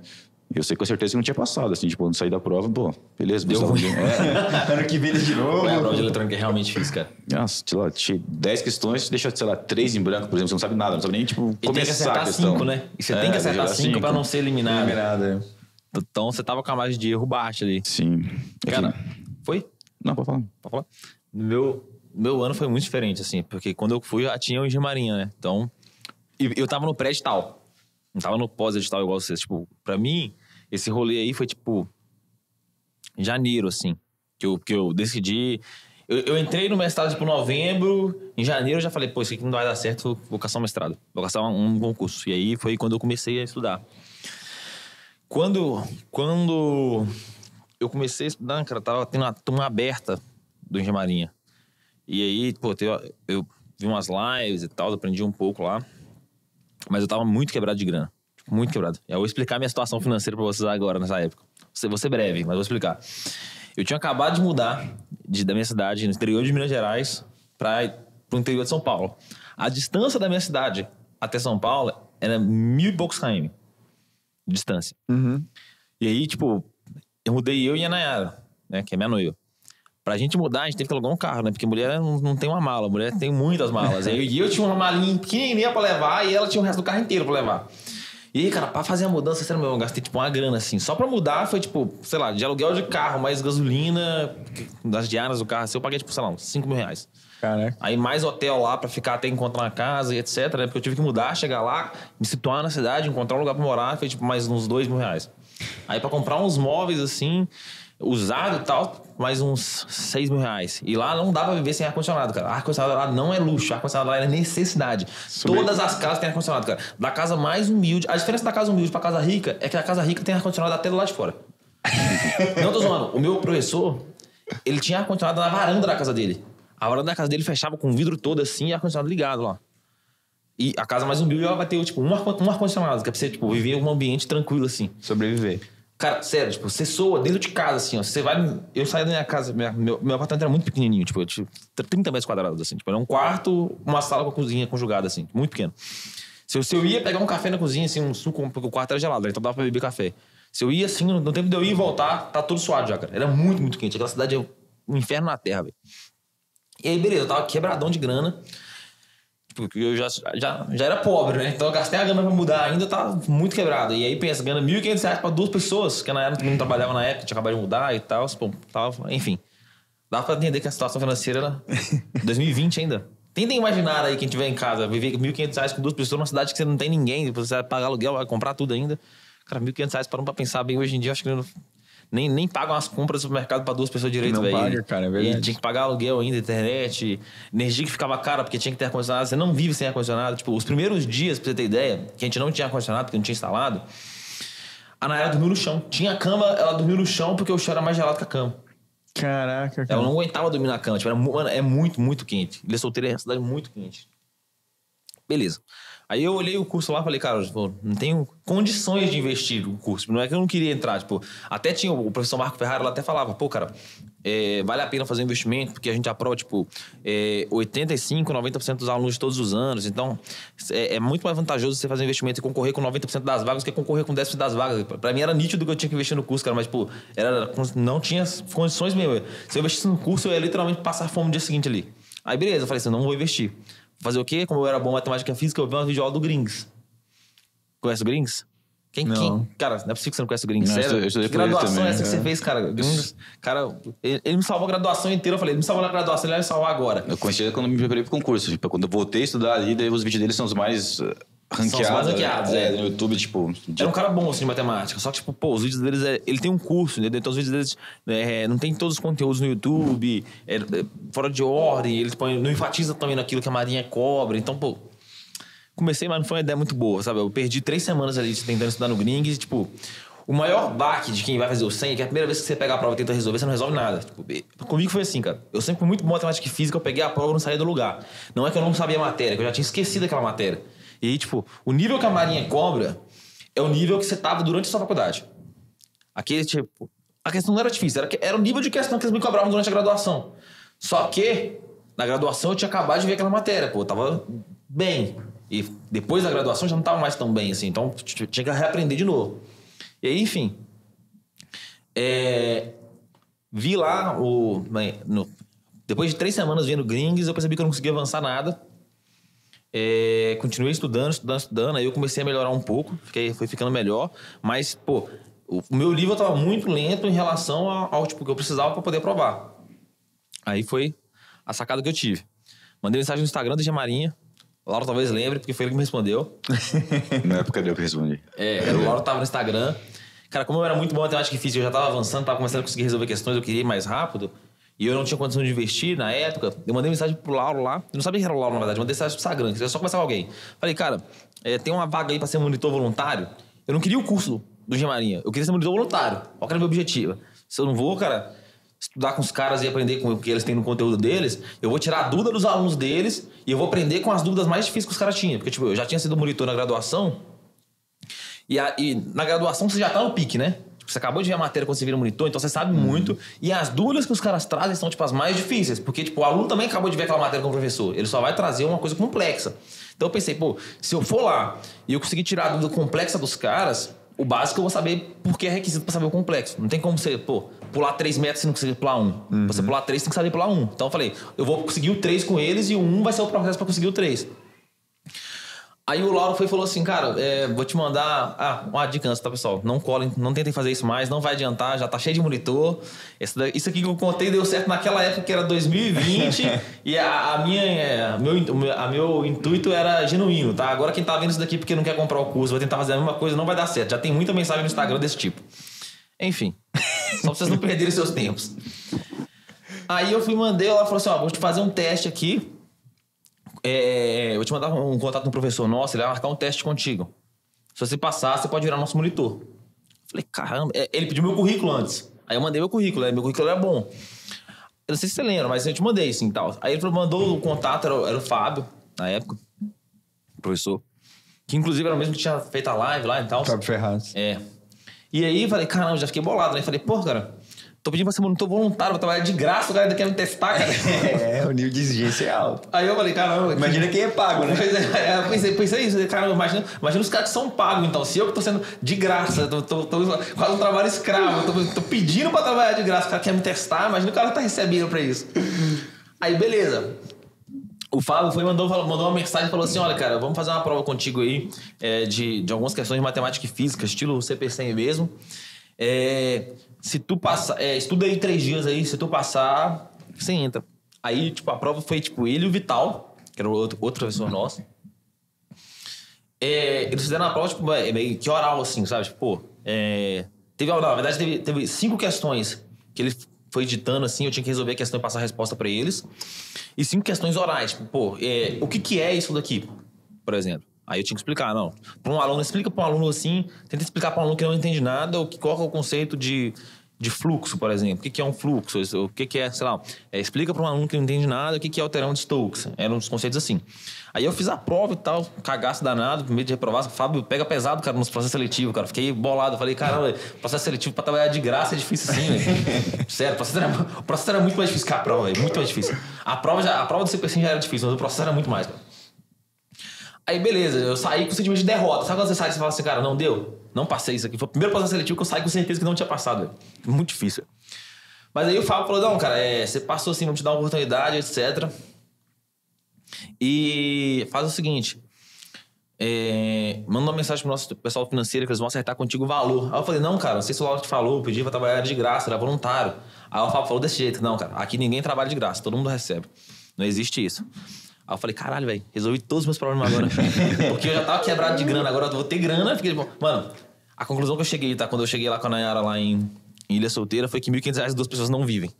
Eu sei com certeza que não tinha passado, assim, tipo, não saí da prova, pô, beleza. Deu ruim. Ano que vem de novo. A prova de eletrônica é realmente difícil, cara. Nossa, sei lá, 10 questões, deixa, sei lá, 3 em branco, por exemplo, você não sabe nada, não sabe nem, tipo, E começar a questão. tem que acertar 5, né? E você tem que acertar 5 pra não ser eliminado. Então, você tava com a margem de erro baixa ali. Sim. Cara, foi? Não, pode falar. Pode falar? Meu ano foi muito diferente, assim, porque quando eu fui, já tinha o Engenharia, né? Então... E eu tava no pré-edital. Não tava no pós-edital igual vocês. Tipo, pra mim, esse rolê aí foi, tipo... Em janeiro, assim. Que eu decidi... Eu entrei no mestrado, tipo, novembro. Em janeiro eu já falei, pô, isso aqui não vai dar certo, vou caçar um mestrado. Vou caçar um concurso. E aí foi quando eu comecei a estudar. Quando eu comecei a estudar, cara, tava tendo uma turma aberta do Engenharia. E aí, pô, eu vi umas lives e tal, aprendi um pouco lá. Mas eu tava muito quebrado de grana. Muito quebrado. Eu vou explicar minha situação financeira pra vocês agora, nessa época. Vou ser breve, mas vou explicar. Eu tinha acabado de mudar da minha cidade, no interior de Minas Gerais, pro interior de São Paulo. A distância da minha cidade até São Paulo era 1.000 e poucos km de distância. E aí, tipo, eu mudei eu e a Nayara, né, que é minha noiva. Pra gente mudar, a gente teve que alugar um carro, né? Porque mulher não tem uma mala, mulher tem muitas malas. E eu tinha uma malinha pequenininha pra levar e ela tinha o resto do carro inteiro pra levar. E aí, cara, pra fazer a mudança, sério, eu gastei tipo uma grana, assim. Só pra mudar foi tipo, sei lá, de aluguel de carro, mais gasolina, das diárias do carro, assim, eu paguei tipo, sei lá, uns 5 mil reais. Caraca. Aí mais hotel lá pra ficar até encontrar uma casa e etc, né? Porque eu tive que mudar, chegar lá, me situar na cidade, encontrar um lugar pra morar, foi tipo mais uns R$2.000. Aí pra comprar uns móveis assim, usado e tal, mais uns R$6.000. E lá não dá pra viver sem ar-condicionado, cara. Ar-condicionado lá não é luxo, ar-condicionado lá é necessidade. Todas as casas têm ar-condicionado, cara. Da casa mais humilde, a diferença da casa humilde pra casa rica é que a casa rica tem ar-condicionado até do lado de fora. Não tô zoando, o meu professor, ele tinha ar-condicionado na varanda da casa dele. A varanda da casa dele fechava com o vidro todo assim e ar-condicionado ligado lá. E a casa mais humilde, ela vai ter, tipo, um ar-condicionado, que é pra você, tipo, viver em um ambiente tranquilo, assim. Sobreviver. Cara, sério, tipo, você soa dentro de casa, assim, ó. Você vai... Eu saí da minha casa, meu apartamento era muito pequenininho, tipo, 30 metros quadrados, assim. Tipo, era um quarto, uma sala com a cozinha conjugada, assim. Muito pequeno. Se eu ia pegar um café na cozinha, assim, um suco, porque o quarto era gelado, então dava pra beber café. Se eu ia, assim, no tempo de eu ir e voltar, tá tudo suado já, cara. Era muito, muito quente. Aquela cidade é um inferno na terra, velho. E aí, beleza, eu tava quebradão de grana. Porque eu já era pobre, né? Então eu gastei a grana pra mudar ainda, eu tava muito quebrado. E aí pensa, ganha R$1.500 pra 2 pessoas, que na época não trabalhava na época, tinha acabado de mudar e tal. Pô, tava, enfim. Dá pra entender que a situação financeira era 2020 ainda. Tentem imaginar aí quem tiver em casa, viver com R$1.500 com 2 pessoas numa cidade que você não tem ninguém, você vai pagar aluguel, vai comprar tudo ainda. Cara, R$1.500 parando pra pensar bem hoje em dia, acho que nem pagam as compras do supermercado para 2 pessoas direito, velho. Não paga, cara, é verdade. E tinha que pagar aluguel ainda, internet, energia que ficava cara porque tinha que ter ar-condicionado. Você não vive sem ar-condicionado. Tipo, os primeiros dias, pra você ter ideia, que a gente não tinha ar-condicionado porque não tinha instalado, a Nayara dormiu no chão. Tinha cama, ela dormiu no chão porque o chão era mais gelado que a cama. Caraca, cara. Ela não aguentava dormir na cama. Tipo, mano, é muito, muito quente. Ilha Solteira é uma cidade muito quente. Beleza. Aí eu olhei o curso lá e falei, cara, tipo, não tenho condições de investir no curso. Não é que eu não queria entrar, tipo... Até tinha o professor Marco Ferrara lá até falava, pô, cara, vale a pena fazer um investimento, porque a gente aprova, tipo, 85%, 90% dos alunos de todos os anos. Então, é muito mais vantajoso você fazer um investimento e concorrer com 90% das vagas do que concorrer com 10% das vagas. Pra mim era nítido que eu tinha que investir no curso, cara, mas, tipo, não tinha condições mesmo. Se eu investisse no curso, eu ia literalmente passar fome no dia seguinte ali. Aí, beleza, eu falei assim, não vou investir. Fazer o quê? Como eu era bom em matemática e física, eu vi uma videoaula do Grings. Conhece o Grings? Quem? Cara, não é possível que você não conhece o Grings. Não, sério? Que graduação também, é essa que você fez, cara? Grings, cara, ele me salvou a graduação inteira. Eu falei, ele me salvou na graduação, ele vai me salvar agora. Eu conheci ele quando me preparei pro concurso. Tipo, quando eu voltei a estudar ali, daí os vídeos dele são os mais ranqueados. No YouTube, tipo... Era um cara bom, assim, de matemática. Só que, tipo, pô, os vídeos deles... Ele tem um curso, entendeu? Então os vídeos deles não tem todos os conteúdos no YouTube, fora de ordem, eles não enfatiza também naquilo que a Marinha cobra. Então, pô... Comecei, mas não foi uma ideia muito boa, sabe? Eu perdi 3 semanas ali tentando estudar no Grings e, tipo... O maior baque de quem vai fazer o 100 é que a primeira vez que você pega a prova e tenta resolver, você não resolve nada. Tipo, comigo foi assim, cara. Eu sempre fui muito bom em matemática e física, eu peguei a prova e não saía do lugar. Não é que eu não sabia a matéria, que eu já tinha esquecido aquela matéria. E aí, tipo, o nível que a Marinha cobra é o nível que você tava durante a sua faculdade. Aquele, tipo... A questão não era difícil, era o nível de questão que eles me cobravam durante a graduação. Só que, na graduação, eu tinha acabado de ver aquela matéria, pô. Eu tava bem. E depois da graduação, já não tava mais tão bem, assim. Então, tinha que reaprender de novo. E aí, enfim... vi lá depois de 3 semanas vendo Grings, eu percebi que eu não conseguia avançar nada. Continuei estudando. Aí eu comecei a melhorar um pouco, foi ficando melhor. Mas, pô, o meu livro estava muito lento em relação ao tipo que eu precisava para poder aprovar. Aí foi a sacada que eu tive. Mandei mensagem no Instagram da Marinha. O Lauro talvez lembre, porque foi ele que me respondeu. Na época eu que respondi. O Lauro tava no Instagram. Cara, como eu era muito bom em matemática e física, eu já tava avançando, tava começando a conseguir resolver questões, eu queria ir mais rápido. E eu não tinha condição de investir na época. Eu mandei mensagem pro Lauro lá. Eu não sabia que era o Lauro, na verdade. Eu mandei mensagem pro Instagram, que eu só conversar com alguém. Falei, cara, tem uma vaga aí pra ser monitor voluntário. Eu não queria o curso do Gemarinha. Eu queria ser monitor voluntário. Qual que era o meu objetivo? Se eu não vou, cara, estudar com os caras e aprender com o que eles têm no conteúdo deles, eu vou tirar a dúvida dos alunos deles e eu vou aprender com as dúvidas mais difíceis que os caras tinham. Porque, tipo, eu já tinha sido monitor na graduação. E na graduação você já tá no pique, né? Você acabou de ver a matéria quando você vira monitor, então você sabe muito. E as dúvidas que os caras trazem são, tipo, as mais difíceis. Porque, tipo, o aluno também acabou de ver aquela matéria com o professor. Ele só vai trazer uma coisa complexa. Então eu pensei, pô, se eu for lá e eu conseguir tirar a dúvida complexa dos caras, o básico eu vou saber porque é requisito pra saber o complexo. Não tem como você, pô, pular 3 metros se não conseguir pular 1. Pra você pular 3, tem que saber pular 1. Então eu falei, eu vou conseguir o 3 com eles e o 1 vai ser o processo pra conseguir o 3. Aí o Lauro foi e falou assim, cara, vou te mandar uma dica antes, tá, pessoal? Não colhem, não tentem fazer isso mais, não vai adiantar, já tá cheio de monitor. Isso aqui que eu contei deu certo naquela época que era 2020 e meu intuito era genuíno, tá? Agora quem tá vendo isso daqui porque não quer comprar o curso, vai tentar fazer a mesma coisa, não vai dar certo. Já tem muita mensagem no Instagram desse tipo. Enfim, só pra vocês não perderem seus tempos. Aí eu mandei, ela falou assim, vou te fazer um teste aqui. Eu vou te mandar um contato do professor nosso, ele vai marcar um teste contigo. Se você passar, você pode virar nosso monitor. Falei, caramba. Ele pediu meu currículo antes. Aí eu mandei meu currículo, meu currículo era bom. Eu não sei se você lembra, mas eu te mandei, assim, tal. Aí ele mandou o contato, era o Fábio, na época, o professor. Que inclusive era o mesmo que tinha feito a live lá e tal. Fábio Ferraz. E aí, falei, caramba, já fiquei bolado, né? Falei, pô, cara, tô pedindo pra ser monitor voluntário, vou trabalhar de graça, o cara ainda quer me testar, cara. O nível de exigência é alto. Aí eu falei, caramba... Imagina quem é pago, né? Pensei isso, cara, imagina os caras que são pagos, então. Se eu que tô sendo de graça, tô quase um trabalho escravo, tô pedindo pra trabalhar de graça, o cara quer me testar, imagina o cara tá recebendo pra isso. Aí, beleza. O Fábio mandou uma mensagem e falou assim, olha, cara, vamos fazer uma prova contigo aí de algumas questões de matemática e física, estilo CPC mesmo. Se tu passar... estuda aí 3 dias aí, se tu passar, você entra. Aí, tipo, a prova foi, tipo, ele e o Vital, que era outro professor nosso. Eles fizeram a prova, tipo, meio que oral, assim, sabe? Tipo, na verdade, teve 5 questões que ele foi ditando, assim, eu tinha que resolver a questão e passar a resposta pra eles. E 5 questões orais, tipo, o que é isso daqui, por exemplo? Aí eu tinha que explicar, não. Para um aluno, explica para um aluno assim, tenta explicar para um aluno que não entende nada, qual é o conceito de fluxo, por exemplo. O que é um fluxo? O que é, sei lá, explica para um aluno que não entende nada o que é o teorema de Stokes. Eram uns conceitos assim. Aí eu fiz a prova e tal, cagaço danado, com medo de reprovar. O Fábio pega pesado, cara, nos processos seletivos, cara. Fiquei bolado. Falei, caramba, processo seletivo para trabalhar de graça é difícil assim, velho. Sério, o processo era muito mais difícil que a prova, velho. Muito mais difícil. A prova do CPC já era difícil, mas o processo era muito mais, cara. Aí, beleza, eu saí com o sentimento de derrota. Sabe quando você sai e você fala assim, cara, não deu? Não passei isso aqui. Foi o primeiro processo seletivo que eu saí com certeza que não tinha passado, velho. Muito difícil. Mas aí o Fábio falou, não, cara, você passou assim, vamos te dar uma oportunidade, etc. E faz o seguinte, manda uma mensagem pro nosso pessoal financeiro que eles vão acertar contigo o valor. Aí eu falei, não, cara, não sei se o Lauro te falou, eu pedi pra trabalhar de graça, era voluntário. Aí o Fábio falou desse jeito, não, cara, aqui ninguém trabalha de graça, todo mundo recebe. Não existe isso. Aí eu falei, caralho, velho, resolvi todos os meus problemas agora. Porque eu já tava quebrado de grana, agora eu vou ter grana. Fiquei, mano, a conclusão que eu cheguei, tá? Quando eu cheguei lá com a Nayara lá em Ilha Solteira, foi que R$1.500 2 pessoas não vivem.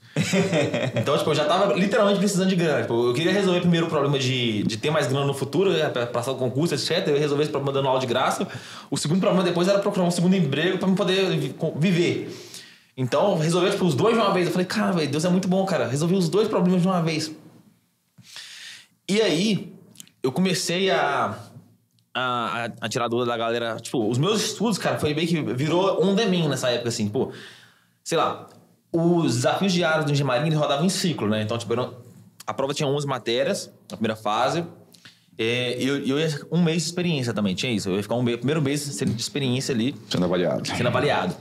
Então, tipo, eu já tava literalmente precisando de grana. Tipo, eu queria resolver primeiro o problema de ter mais grana no futuro, pra passar o concurso, etc. Eu resolvi esse problema dando aula de graça. O segundo problema depois era procurar um segundo emprego pra eu poder viver. Então, resolvi, tipo, os 2 de uma vez. Eu falei, cara, velho, Deus é muito bom, cara. Resolvi os 2 problemas de uma vez. E aí, eu comecei a tirar dúvida da galera. Tipo, os meus estudos, cara, foi meio que virou on demand nessa época, assim. Pô, sei lá, os desafios diários do engenharia, eles rodavam em ciclo, né? Então, tipo, a prova tinha 11 matérias na primeira fase. E eu ia 1 mês de experiência também, tinha isso. Eu ia ficar primeiro mês de experiência ali. Sendo avaliado.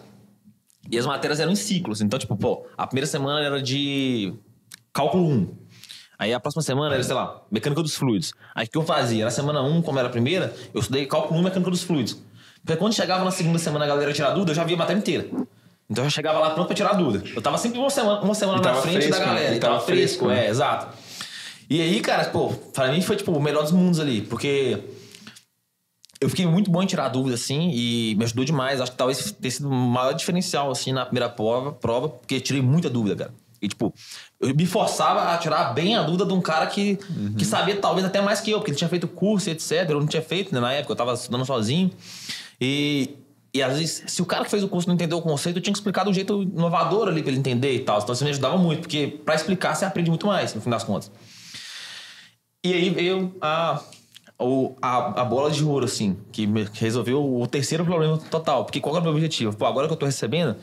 E as matérias eram em ciclos. Então, tipo, pô, a primeira semana era de cálculo 1. Aí a próxima semana era, sei lá, mecânica dos fluidos. Aí o que eu fazia? Na semana 1, como era a primeira, eu estudei cálculo 1 mecânica dos fluidos. Porque quando chegava na segunda semana a galera ia tirar dúvida, eu já via a matéria inteira. Então eu já chegava lá pronto pra tirar dúvida. Eu tava sempre uma semana na frente da galera. Né? E tava fresco, exato. E aí, cara, pô, pra mim foi tipo o melhor dos mundos ali. Porque eu fiquei muito bom em tirar dúvida, assim, e me ajudou demais. Acho que talvez tenha sido o maior diferencial, assim, na primeira prova, porque tirei muita dúvida, cara. E, tipo, eu me forçava a tirar bem a dúvida de um cara que sabia talvez até mais que eu, porque ele tinha feito curso, etc. Eu não tinha feito, né? Na época eu tava estudando sozinho. E às vezes, se o cara que fez o curso não entendeu o conceito, eu tinha que explicar de um jeito inovador ali pra ele entender e tal. Então isso me ajudava muito, porque pra explicar você aprende muito mais, no fim das contas. E aí veio a bola de ouro, assim, que resolveu o terceiro problema total. Porque qual era o meu objetivo? Pô, agora que eu tô recebendo,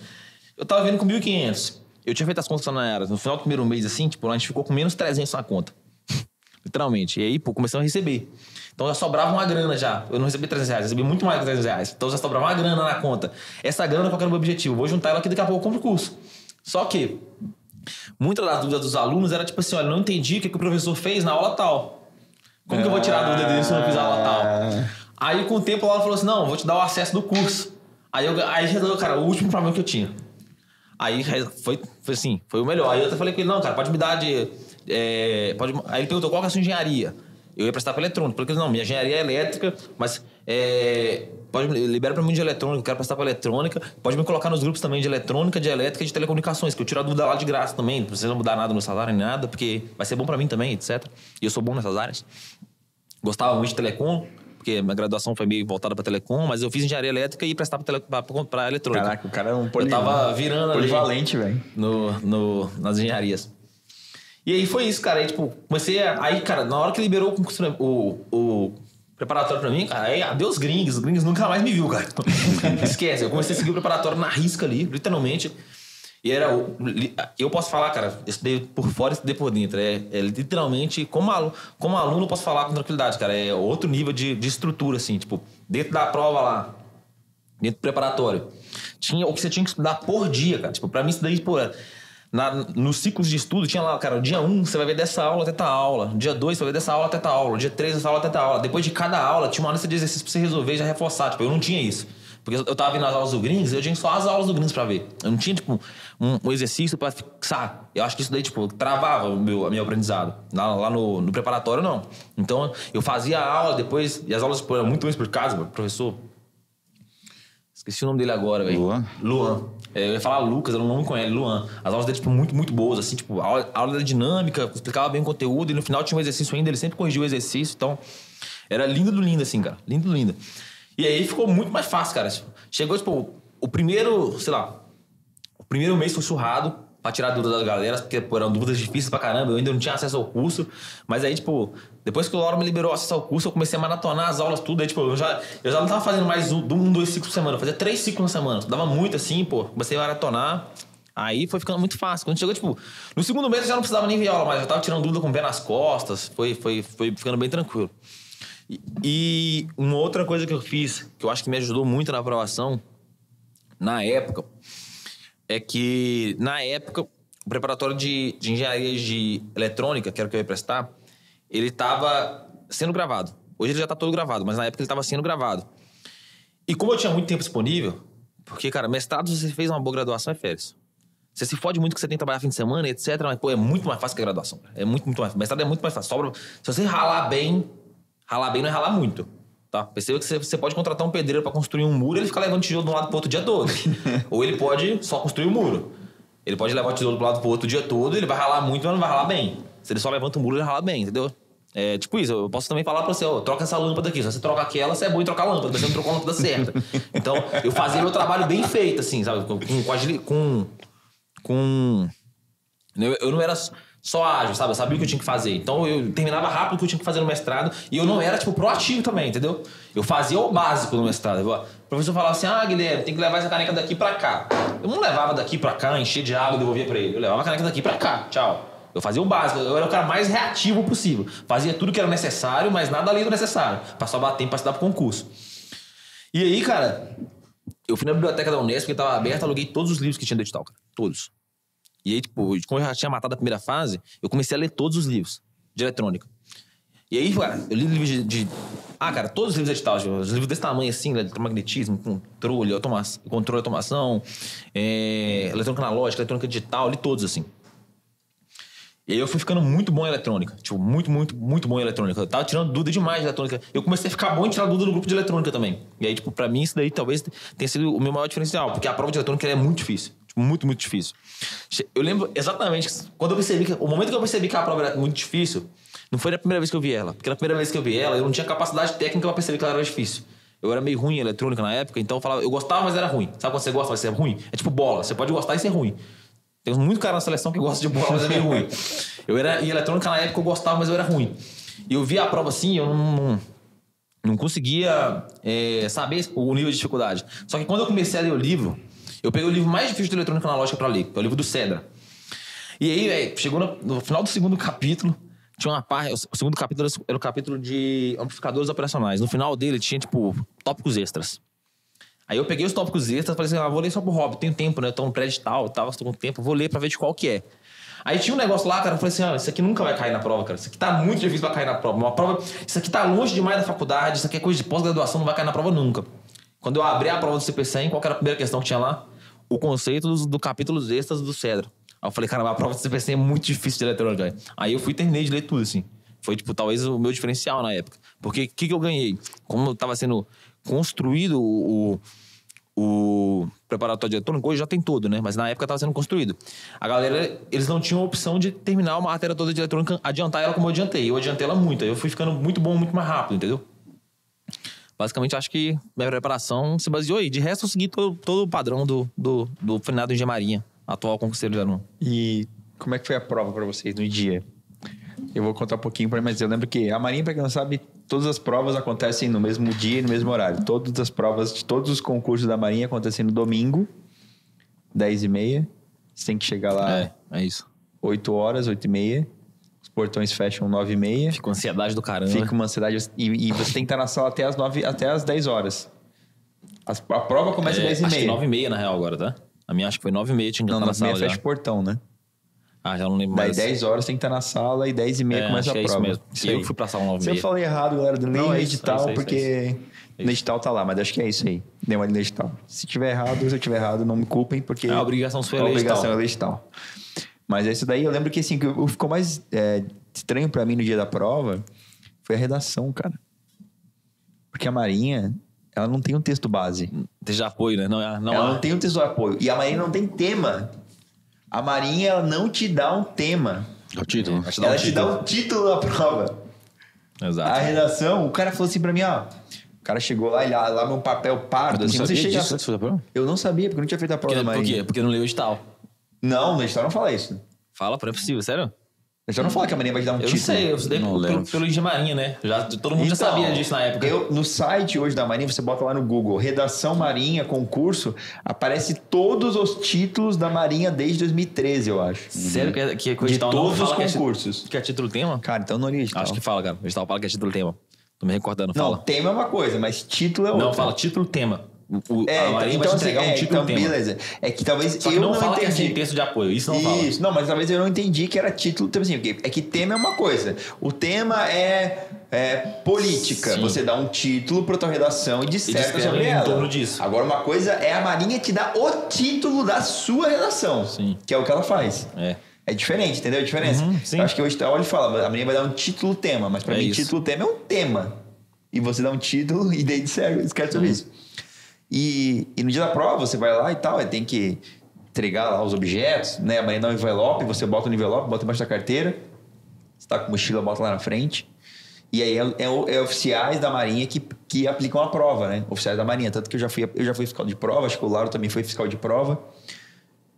eu tava vendo com 1.500. Eu tinha feito as contas na era. No final do primeiro mês, assim, tipo, a gente ficou com menos 300 na conta. Literalmente. E aí, pô, começamos a receber. Então já sobrava uma grana já. Eu não recebi R$300, eu recebi muito mais de R$300. Então já sobrava uma grana na conta. Essa grana, qual era o meu objetivo? Vou juntar ela aqui, daqui a pouco eu compro o curso. Só que muitas das dúvidas dos alunos era tipo assim, olha, não entendi o que o professor fez na aula tal. Como que eu vou tirar a dúvida dele se eu não fiz aula tal? Aí, com o tempo, ela falou assim, não, vou te dar o acesso do curso. Aí resolveu, cara, o último problema que eu tinha. Aí foi assim, foi o melhor. Aí eu até falei com ele, não, cara, pode me dar de... Aí ele perguntou, qual que é a sua engenharia? Eu ia prestar para eletrônica. Falei, não, minha engenharia é elétrica, mas libera para mim de eletrônica, eu quero prestar para eletrônica. Pode me colocar nos grupos também de eletrônica, de elétrica e de telecomunicações, que eu tiro a dúvida lá de graça também. Não precisa mudar nada no salário nem nada, porque vai ser bom para mim também, etc. E eu sou bom nessas áreas. Gostava muito de telecom, porque minha graduação foi meio voltada para telecom, mas eu fiz engenharia elétrica e prestava para eletrônica. Caraca, o cara é um Eu tava virando polivalente, velho. Nas engenharias. E aí foi isso, cara. Aí, tipo, comecei a... Aí, cara, na hora que liberou o preparatório pra mim, cara, aí adeus gringos. Os gringos nunca mais me viu, cara. Esquece. Eu comecei a seguir o preparatório na risca ali, literalmente. E era... Eu posso falar, cara, eu estudei por fora e estudei por dentro. É literalmente... Como aluno, eu posso falar com tranquilidade, cara. É outro nível de estrutura, assim. Tipo, dentro da prova lá, dentro do preparatório, tinha o que você tinha que estudar por dia, cara. Tipo, pra mim, isso daí, pô... Nos ciclos de estudo tinha lá, cara, dia 1 você vai ver dessa aula até tal aula, dia 2 você vai ver dessa aula até tal aula, dia 3 dessa aula até tal aula. Depois de cada aula tinha uma lista de exercícios pra você resolver e já reforçar. Tipo, eu não tinha isso. Porque eu tava vendo as aulas do Gringos, eu tinha só as aulas do Gringos pra ver. Eu não tinha, tipo, um exercício pra fixar. Eu acho que isso daí, tipo, travava a meu aprendizado. Lá no preparatório, não. Então, eu fazia a aula depois, e as aulas, pô, eram muito bem explicadas, professor. Esqueci o nome dele agora, velho. Luan. Eu ia falar Lucas, eu não me conheço, Luan. As aulas dele, tipo, muito, muito boas, assim, tipo, a aula da dinâmica, explicava bem o conteúdo, e no final tinha um exercício ainda, ele sempre corrigia o exercício, então, era lindo do lindo, assim, cara, lindo do lindo. E aí ficou muito mais fácil, cara. Chegou, tipo, o primeiro mês foi surrado, pra tirar dúvidas das galeras, porque pô, eram dúvidas difíceis pra caramba, eu ainda não tinha acesso ao curso, mas aí, tipo, depois que o Lauro me liberou acesso ao curso, eu comecei a maratonar as aulas, tudo, aí, tipo, eu já não tava fazendo mais 2 ciclos por semana, eu fazia 3 ciclos na semana, estudava muito assim, pô, comecei a maratonar, aí foi ficando muito fácil. Quando chegou, tipo, no segundo mês eu já não precisava nem ver aula mais, eu tava tirando dúvida com o pé nas costas, foi ficando bem tranquilo. E uma outra coisa que eu fiz, que eu acho que me ajudou muito na aprovação, na época, é que, na época, o preparatório de engenharia de eletrônica, que era o que eu ia prestar, ele estava sendo gravado. Hoje ele já está todo gravado, mas na época ele estava sendo gravado. E como eu tinha muito tempo disponível, porque, cara, mestrado, se você fez uma boa graduação, é férias. Você se fode muito que você tem que trabalhar fim de semana, etc. Mas, pô, é muito mais fácil que a graduação. É muito, muito mais fácil. Mestrado é muito mais fácil. Se você ralar bem não é ralar muito. Tá? Perceba que você pode contratar um pedreiro para construir um muro e ele fica levando tijolo de um lado pro outro o dia todo. Ou ele pode só construir o muro. Ele pode levar o tijolo do lado pro outro o dia todo, ele vai ralar muito, mas não vai ralar bem. Se ele só levanta o muro, ele rala bem, entendeu? É tipo isso, eu posso também falar pra você, ó, troca essa lâmpada aqui. Se você troca aquela, você é bom em trocar a lâmpada, mas você não trocou a lâmpada certa. Então, eu fazia meu trabalho bem feito, assim, sabe? Eu não era só ágil, sabe? Eu sabia o que eu tinha que fazer. Então, eu terminava rápido o que eu tinha que fazer no mestrado. E eu não era, tipo, proativo também, entendeu? Eu fazia o básico no mestrado. O professor falava assim, Guilherme, tem que levar essa caneca daqui pra cá. Eu não levava daqui pra cá, encher de água e devolvia pra ele. Eu levava a caneca daqui pra cá, tchau. Eu fazia o básico, eu era o cara mais reativo possível. Fazia tudo que era necessário, mas nada além do necessário. Pra salvar tempo pra estudar pro concurso. E aí, cara, eu fui na biblioteca da Unesp, que tava aberta, aluguei todos os livros que tinha do edital, cara. Todos. E aí, tipo, como eu já tinha matado a primeira fase, eu comecei a ler todos os livros de eletrônica. E aí, cara, eu li livros cara, todos os livros de edital, os livros desse tamanho assim, eletromagnetismo, controle, automação, eletrônica analógica, eletrônica digital, li todos assim. E aí eu fui ficando muito bom em eletrônica. Tipo, muito, muito, muito bom em eletrônica. Eu tava tirando dúvida demais de eletrônica. Eu comecei a ficar bom em tirar dúvida no grupo de eletrônica também. E aí, tipo, pra mim isso daí talvez tenha sido o meu maior diferencial. Porque a prova de eletrônica é muito difícil. Tipo, muito, muito difícil. Eu lembro exatamente quando eu percebi que... O momento que eu percebi que a prova era muito difícil, não foi na primeira vez que eu vi ela. Porque na primeira vez que eu vi ela, eu não tinha capacidade técnica pra perceber que ela era difícil. Eu era meio ruim em eletrônica na época, então eu falava... Eu gostava, mas era ruim. Sabe quando você gosta, mas você é ruim? É tipo bola. Você pode gostar e ser ruim. Tem muito cara na seleção que gosta de bola, mas é meio ruim. Em eletrônica na época eu gostava, mas eu era ruim. E eu via a prova assim, eu não conseguia saber o nível de dificuldade. Só que quando eu comecei a ler o livro, eu peguei o livro mais difícil de eletrônica analógica pra ler, que é o livro do Cedra. E aí, velho, chegou no final do segundo capítulo, tinha uma parte... O segundo capítulo era o capítulo de amplificadores operacionais. No final dele tinha, tipo, tópicos extras. Aí eu peguei os tópicos extras e falei assim, vou ler só pro hobby, tenho tempo, né? Eu tô no pré-edital, estou com tempo, vou ler pra ver de qual que é. Aí tinha um negócio lá, cara, eu falei assim, isso aqui nunca vai cair na prova, cara. Isso aqui tá muito difícil pra cair na prova. Uma prova, isso aqui tá longe demais da faculdade, isso aqui é coisa de pós-graduação, não vai cair na prova nunca. Quando eu abri a prova do CP100, qual que era a primeira questão que tinha lá? O conceito do capítulos extras do Cedra. Aí eu falei, cara, a prova do CP100 é muito difícil de eletrônica, velho. Aí eu fui e terminei de ler tudo, assim. Foi, tipo, talvez o meu diferencial na época. Porque o que eu ganhei? Como tava sendo construído o preparatório de eletrônica, hoje já tem todo, né? Mas na época tava sendo construído. A galera, eles não tinham a opção de terminar uma matéria toda de eletrônica, adiantar ela como eu adiantei. Eu adiantei ela muito. Aí eu fui ficando muito bom, muito mais rápido, entendeu? Basicamente, acho que minha preparação se baseou aí. De resto, eu segui todo o padrão do finado Engenharia, atual concurseiro de aluno. E como é que foi a prova pra vocês no dia? Eu vou contar um pouquinho pra mim, mas eu lembro que a Marinha, pra quem não sabe, todas as provas acontecem no mesmo dia e no mesmo horário. Todas as provas de todos os concursos da Marinha acontecem no domingo, 10h30. Você tem que chegar lá É isso. 8 horas, 8h30. Os portões fecham 9h30. Fica uma ansiedade do caramba. Fica uma ansiedade. E você tem que estar na sala até as 10 horas. A prova começa às 10h30. Acho que 9h30 na real agora, tá? A minha acho que foi 9h30, tinha que estar na sala. 9h30 fecha o portão, né? Ah, já não lembro Daí mais. 10 horas tem que estar na sala e 10h30 começa a prova. Isso mesmo. Isso E eu aí. fui pra sala 9h30. Se eu falei errado, galera, nem Não, no é isso, edital, é isso. porque no edital tá lá, mas acho que é isso aí. Deu uma no edital. Se tiver errado, se eu tiver errado, não me culpem, porque A obrigação foi a ler obrigação é ler edital. Mas é isso daí. Eu lembro que assim, o que ficou mais estranho pra mim no dia da prova foi a redação, cara. Porque a Marinha, ela não tem um texto base. Texto de apoio, né? Ela Ela não tem um texto de apoio. E a Marinha não tem tema. A Marinha, ela não te dá um tema. É o título. Ela te dá o título da prova. Exato. A redação, o cara falou assim pra mim, ó. O cara chegou lá, ele lá meu papel pardo. Assim, você chega. Disso, antes de fazer a prova? Eu não sabia, porque eu não tinha feito a prova da Por Marinha. quê? Porque não leu o edital. Não, no edital não fala isso. Fala, não é possível, sério? O edital não fala que a Marinha vai te dar um Eu título. não sei, eu estudei Não pelo lembro. Engenharia, né? Todo mundo já Então, sabia disso na época. No site hoje da Marinha, você bota lá no Google, redação Marinha, concurso, aparece todos os títulos da Marinha desde 2013, eu acho. Sério que o De edital não todos os fala que é concursos. que é título tema? Cara, então não li edital. Acho que fala, cara. O edital fala que é título tema. Tô me recordando, Não, fala. tema é uma coisa, mas título é outra. Não, fala título tema. A Marinha vai te assim, entregar um título tema. beleza. É que talvez Só que eu não fala que é entendi. sem texto de apoio. Isso não fala. Isso, não, mas talvez eu não entendi que era título. Tipo assim, é que tema é uma coisa. O tema é política. Sim. Você dá um título para tua redação e disserta descreve sobre em ela. torno disso. Agora, uma coisa é a Marinha te dar o título da sua redação. Sim. Que é o que ela faz. É diferente, entendeu a diferença? Sim. Eu acho que hoje ele fala, a Marinha vai dar um título tema, mas para É mim, isso. título tema é um tema. E você dá um título e daí escreve sobre isso. E no dia da prova, você vai lá e tal, tem que entregar lá os objetos, né? A Marinha dá um envelope, você bota no envelope, bota embaixo da carteira, você tá com mochila, bota lá na frente. E aí é oficiais da Marinha que aplicam a prova, né? Oficiais da Marinha. Tanto que eu já fui fiscal de prova, acho que o Lauro também foi fiscal de prova.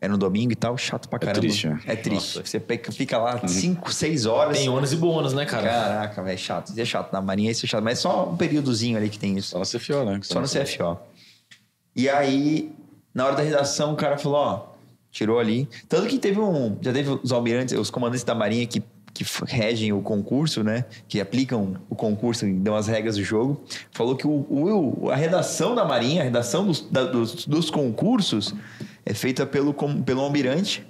É no domingo e tal, chato pra caramba. triste, né? É triste. Nossa. Você fica lá 5, 6 horas. Tem ônus e bônus, né, cara? Caraca, velho, chato. Isso é chato. Na Marinha isso é chato. Mas é só um períodozinho ali que tem isso. Só no CFO, né? Só no CFO. E aí, na hora da redação, o cara falou, ó, tirou ali. Tanto que já teve os almirantes, os comandantes da Marinha que regem o concurso, né? Que aplicam o concurso e dão as regras do jogo. Falou que a redação da Marinha, a redação dos concursos é feita pelo almirante,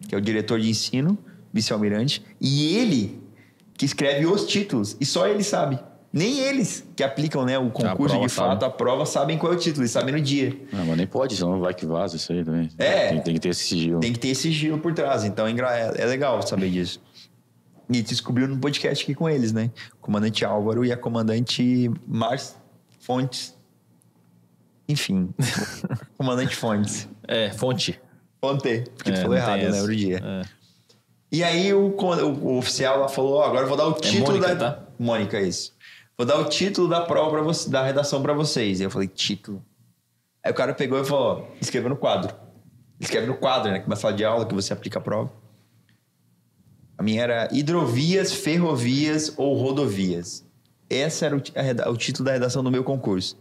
que é o diretor de ensino, vice-almirante, e ele que escreve os títulos. E só ele sabe. Nem eles que aplicam, né, o concurso de fato, a prova, sabem qual é o título, eles sabem no dia. Não, mas nem pode, senão vai que vaza isso aí também. Tem que ter esse sigilo. Tem que ter esse sigilo por trás, então é legal saber disso. E descobriu no podcast aqui com eles, né? O comandante Álvaro e a comandante Mars Fontes. Enfim, comandante Fontes. Fonte. Fonte, porque tu falou errado, eu lembro o dia. E aí o oficial lá falou, ó, agora eu vou dar o título Mônica, da... tá? Mônica, isso. Vou dar o título da prova pra você, da redação pra vocês. E eu falei, título? Aí o cara pegou e falou, ó, escreva no quadro. Escreve no quadro, né? Que é uma sala de aula que você aplica a prova. A minha era hidrovias, ferrovias ou rodovias. Esse era o título da redação do meu concurso.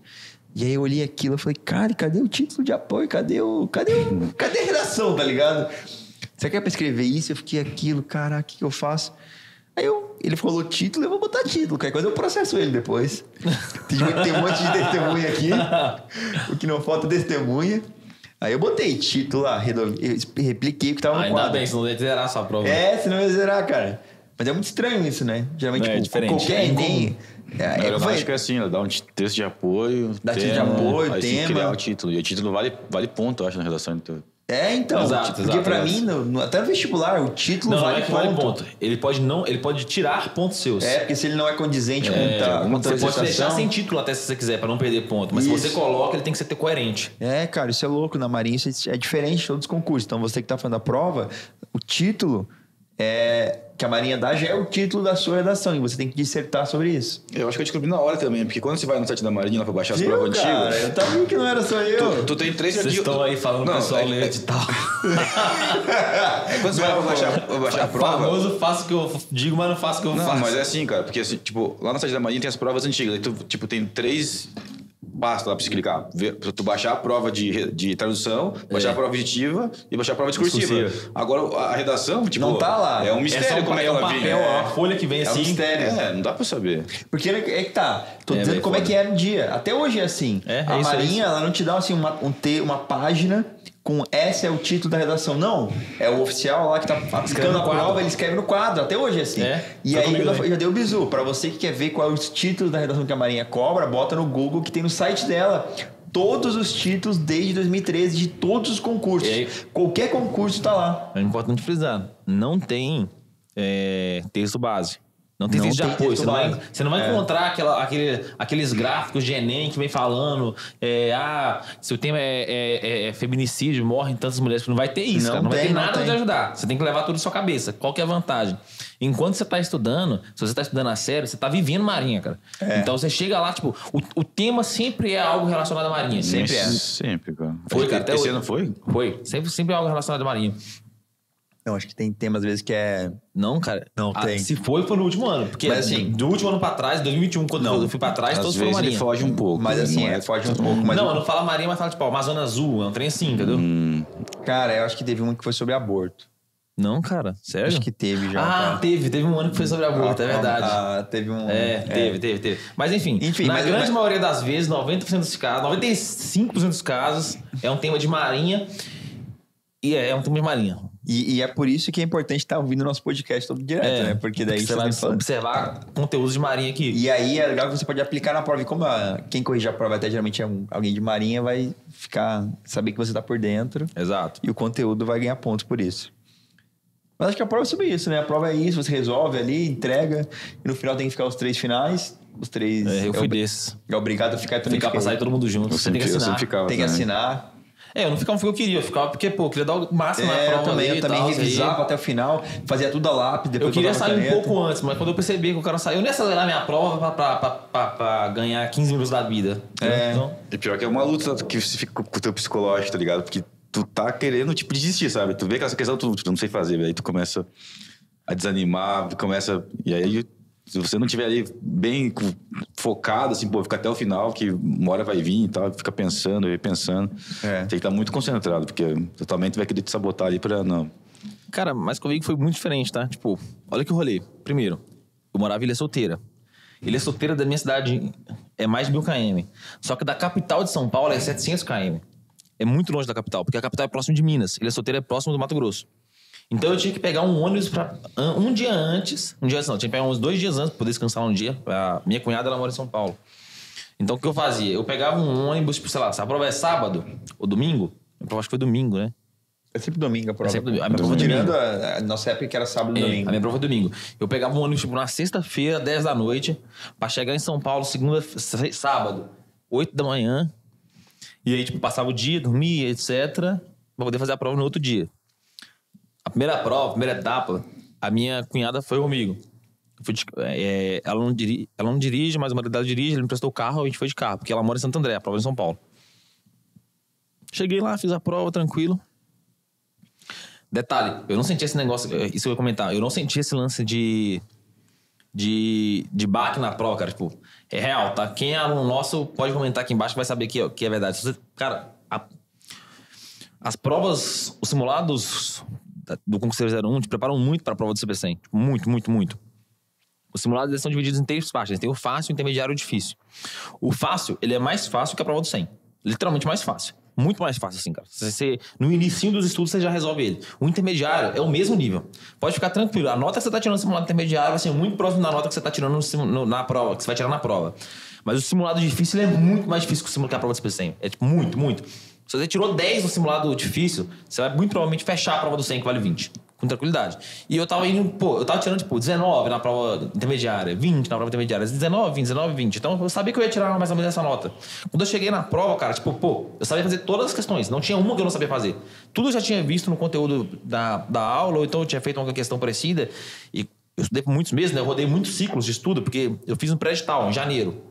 E aí eu olhei aquilo e falei, cara, cadê o título de apoio? Cadê a redação, tá ligado? Você quer pra escrever isso? Eu fiquei aquilo, caraca, o que eu faço? Aí ele falou título, eu vou botar título. Qualquer coisa eu processo ele depois. Tem um monte de testemunha aqui. O que não falta é testemunha. Aí eu botei título lá, eu repliquei o que tava no Ainda quadro. bem, senão ia zerar a sua prova. Senão ia zerar, cara. Mas é muito estranho isso, né? Geralmente, É diferente. qualquer Enem... Na aeronáutica é assim, ela dá um texto de apoio, Dá texto de apoio, aí tema. Você criar o título. E o título vale ponto, eu acho, na redação. Então. Então. Exato, porque pra exato. mim, até no vestibular, o título Não, vale, não é que ponto. vale ponto. Ele pode tirar pontos seus. Porque se ele não é condizente com a Você pode deixar dissertação... sem título até se você quiser, pra não perder ponto. Mas Isso. se você coloca, ele tem que ser coerente. Cara, isso é louco. Na Marinha isso é diferente de todos os concursos. Então, você que tá fazendo a prova, o título que a Marinha dá já é o título da sua redação. E você tem que dissertar sobre isso. Eu acho que eu descobri na hora também, porque quando você vai no site da Marinha lá pra baixar as provas cara? antigas... Eu tava vendo que não era só eu. Tu tem 3 Vocês estão aí falando pro pessoal ler edital. Quando você vai baixar a prova... Famoso, faço o que eu digo, mas não faço o que eu faço. Não, mas é assim, cara, porque assim, tipo, lá no site da Marinha tem as provas antigas. Aí tu, tipo, tem 3 passos lá pra você clicar. Pra tu baixar a prova de tradução, baixar a prova objetiva e baixar a prova discursiva. Agora, a redação, tipo... Não tá lá. É um mistério como é que ela papel, vinha. uma folha que vem É um assim. mistério. Não dá pra saber. Porque é que tá. Tô dizendo bem como foda. é que era no dia. Até hoje é assim. A isso, Marinha, ela não te dá assim, uma página com esse é o título da redação. Não. É o oficial lá que tá aplicando a prova, ele escreve no quadro. Até hoje é assim. E aí já deu bizu. Pra você que quer ver qual é os títulos da redação que a Marinha cobra, bota no Google que tem no site dela. Todos os títulos desde 2013 de todos os concursos. Qualquer concurso tá lá. É importante frisar. Não tem texto base. Não tem texto de apoio. Você não vai encontrar aqueles gráficos de Enem que vem falando se o tema é feminicídio, morrem tantas mulheres. Não vai ter isso, cara. Não vai ter nada de ajudar. Você tem que levar tudo na sua cabeça. Qual que é a vantagem? Enquanto você está estudando, se você está estudando a sério, você está vivendo Marinha, cara. Então você chega lá, tipo, o tema sempre é algo relacionado à Marinha. Sempre é. Sempre, cara. Foi, cara. Até esse hoje. ano foi? Foi. Sempre é algo relacionado à Marinha. Não, acho que tem temas às vezes que é... Não, cara. Não tem. Se foi no último ano. Porque mas, assim, do último ano pra trás, 2021, quando eu fui pra trás, todos foram Marinha. Ele foge um pouco. Mas assim, foge um pouco. Mas não fala Marinha, mas fala tipo, Amazônia Azul. É um trem assim, entendeu? Cara, eu acho que teve um que foi sobre aborto. Não, cara. Sério? Acho que teve já. cara. Teve um ano que foi sobre aborto, é verdade. Teve um... Teve. Mas enfim na grande maioria das vezes, 90% dos casos, 95% dos casos, é um tema de Marinha. E é um tema de Marinha. E é por isso que é importante estar ouvindo o nosso podcast todo direto, né? Porque daí você vai observar conteúdos de Marinha aqui. E aí é legal que você pode aplicar na prova. E como quem corrige a prova até geralmente é alguém de Marinha, vai saber que você tá por dentro. Exato. E o conteúdo vai ganhar pontos por isso. Mas acho que a prova é sobre isso, né? A prova é isso, você resolve ali, entrega. E no final tem que ficar os 3 finais. Os 3... eu fui desses. É obrigado a ficar também. Ficar pra sair todo mundo junto. Você tem que assinar. Tem que assinar. Eu não ficava porque eu queria. Eu ficava porque, eu queria dar o máximo na prova. Eu também revisava até o final, fazia tudo a lápis. Depois eu queria sair um pouco antes, mas quando eu percebi que o cara saiu, eu nem ia acelerar minha prova pra ganhar 15 minutos da vida. Então... E pior que é uma luta que você fica com o teu psicológico, tá ligado? Porque tu tá querendo, tipo, desistir, sabe? Tu vê que essa questão tu não sei fazer, aí tu começa a desanimar, E aí, se você não tiver ali bem focado, assim, fica até o final, que uma hora vai vir e tal, fica pensando, repensando. Tem que estar muito concentrado, porque totalmente vai querer te sabotar ali pra não. Cara, mas comigo foi muito diferente, tá? Tipo, olha que rolê. Primeiro, eu morava em Ilha Solteira. Ilha Solteira da minha cidade é mais de 1000 km. Só que da capital de São Paulo é 700 km. É muito longe da capital, porque a capital é próximo de Minas. Ilha Solteira é próximo do Mato Grosso. Então eu tinha que pegar um ônibus um dia antes não, tinha que pegar uns 2 dias antes pra poder descansar um dia. A minha cunhada, ela mora em São Paulo. Então o que eu fazia? Eu pegava um ônibus, sei lá, se a prova é sábado ou domingo, a prova acho que foi domingo, né? É sempre domingo a prova. É sempre domingo. A minha prova é domingo. Tirando a nossa época que era sábado e domingo. A minha prova é domingo. Eu pegava um ônibus na sexta-feira, 10 da noite, pra chegar em São Paulo sábado, 8 da manhã. E aí, passava o dia, dormia, etc. Pra poder fazer a prova no outro dia. A primeira prova, a primeira etapa, a minha cunhada foi comigo. Ela não dirige, mas o marido dela dirige, ele me emprestou o carro, a gente foi de carro, porque ela mora em Santo André, a prova é em São Paulo. Cheguei lá, fiz a prova, tranquilo. Detalhe, eu não senti esse negócio, isso eu ia comentar, eu não senti esse lance de baque na prova, cara. Tipo, é real, tá? Quem é aluno nosso pode comentar aqui embaixo que vai saber que é verdade. Cara, as provas, os simulados do concurseiro 01 te preparam muito para a prova do CP100. Muito, muito, muito. Os simulados eles são divididos em 3 faixas. Tem o fácil, o intermediário e o difícil. O fácil, ele é mais fácil que a prova do 100. Literalmente mais fácil. Muito mais fácil assim, cara. No início dos estudos você já resolve ele. O intermediário é o mesmo nível. Pode ficar tranquilo. A nota que você tá tirando no simulado intermediário vai ser muito próximo da nota que você tá tirando na prova, que você vai tirar na prova. Mas o simulado difícil é muito mais difícil que a prova de SPC. É tipo, muito, muito. Se você tirou 10 no simulado difícil, você vai muito provavelmente fechar a prova do 100, que vale 20. Com tranquilidade. E eu tava indo, eu tava tirando, 19 na prova intermediária, 20 na prova intermediária, 19, 20, 19, 20. Então, eu sabia que eu ia tirar mais ou menos essa nota. Quando eu cheguei na prova, cara, eu sabia fazer todas as questões. Não tinha uma que eu não sabia fazer. Tudo eu já tinha visto no conteúdo da aula, ou então eu tinha feito uma questão parecida. E eu estudei por muitos meses, né? Eu rodei muitos ciclos de estudo, porque eu fiz um pré-edital em janeiro.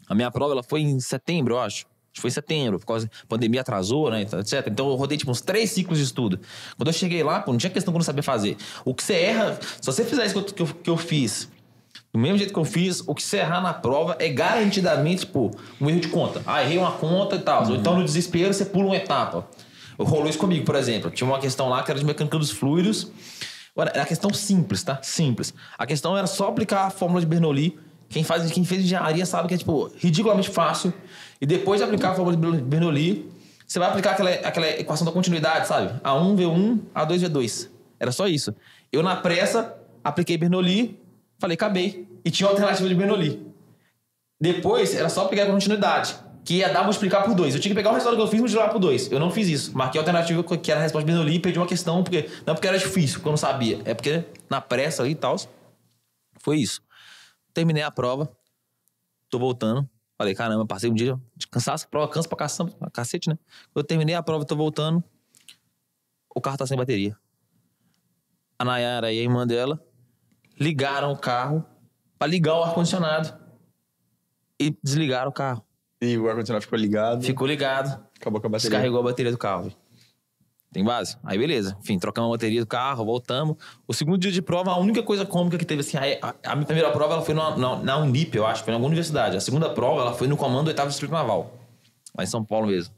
A minha prova, ela foi em setembro, eu acho. Acho que foi em setembro, por causa da pandemia atrasou, né, etc. Então eu rodei, uns 3 ciclos de estudo. Quando eu cheguei lá, não tinha questão que eu não sabia fazer. O que você erra, se você fizer isso que eu fiz, do mesmo jeito que eu fiz, o que você errar na prova é garantidamente, um erro de conta. Errei uma conta e tal. Ou então no desespero você pula uma etapa. Rolou isso comigo, por exemplo. Tinha uma questão lá que era de mecânica dos fluidos. Era a questão simples, tá? Simples. A questão era só aplicar a fórmula de Bernoulli. Quem fez engenharia sabe que é, ridiculamente fácil. E depois de aplicar a fórmula de Bernoulli, você vai aplicar aquela equação da continuidade, sabe? A1V1, A2V2. Era só isso. Eu, na pressa, apliquei Bernoulli, falei, acabei. E tinha alternativa de Bernoulli. Depois, era só aplicar a continuidade, que ia dar multiplicar por 2. Eu tinha que pegar o resultado que eu fiz e multiplicar por 2. Eu não fiz isso. Marquei a alternativa que era a resposta de Bernoulli e perdi uma questão, não porque era difícil, porque eu não sabia. É porque, na pressa ali e tal, foi isso. Terminei a prova, tô voltando. Falei, caramba, passei um dia de cansaço, prova cansa pra cacete, né? Eu terminei a prova, tô voltando, o carro tá sem bateria. A Nayara e a irmã dela ligaram o carro pra ligar o ar-condicionado e desligaram o carro. E o ar-condicionado ficou ligado? Ficou ligado. Acabou com a bateria. Descarregou a bateria do carro. Tem base? Aí beleza. Enfim, trocamos a bateria do carro, voltamos. O segundo dia de prova, a única coisa cômica que teve, assim, a minha primeira prova, ela foi na Unip, eu acho, foi em alguma universidade. A segunda prova, ela foi no Comando do 8º Distrito Naval, lá em São Paulo mesmo.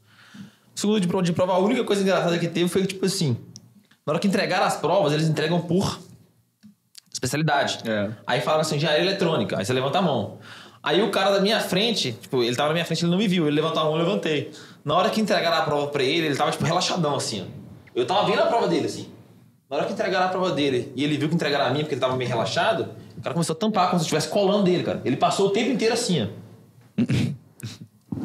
O segundo dia de prova, a única coisa engraçada que teve foi, na hora que entregaram as provas, eles entregam por especialidade. Aí falaram assim, engenharia eletrônica. Aí você levanta a mão. Aí o cara da minha frente, ele tava na minha frente, ele não me viu. Ele levantou a mão, eu levantei. Na hora que entregaram a prova pra ele tava, relaxadão, assim, ó. Eu tava vendo a prova dele, assim. Na hora que entregaram a prova dele e ele viu que entregaram a minha, porque ele tava meio relaxado, o cara começou a tampar como se estivesse colando dele, cara. Ele passou o tempo inteiro assim, ó.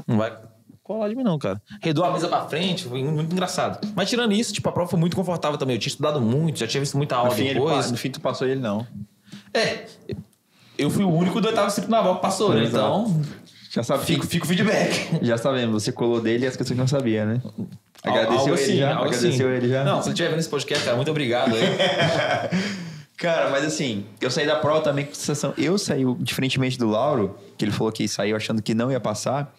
Não vai colar de mim, não, cara. Redou a mesa pra frente, foi muito engraçado. Mas tirando isso, a prova foi muito confortável também. Eu tinha estudado muito, já tinha visto muita aula depois. No fim, tu passou ele, não. Eu fui o único do 8º Distrito Naval que passou, né? Então, já sabe, fica o feedback. Já sabemos, você colou dele e as questões que não sabia, né? Agradeceu ele já? Não, se ele estiver vendo esse podcast, cara, muito obrigado aí. Cara, mas assim, eu saí da prova também com sensação. Eu saí, diferentemente do Lauro, que ele falou que saiu achando que não ia passar.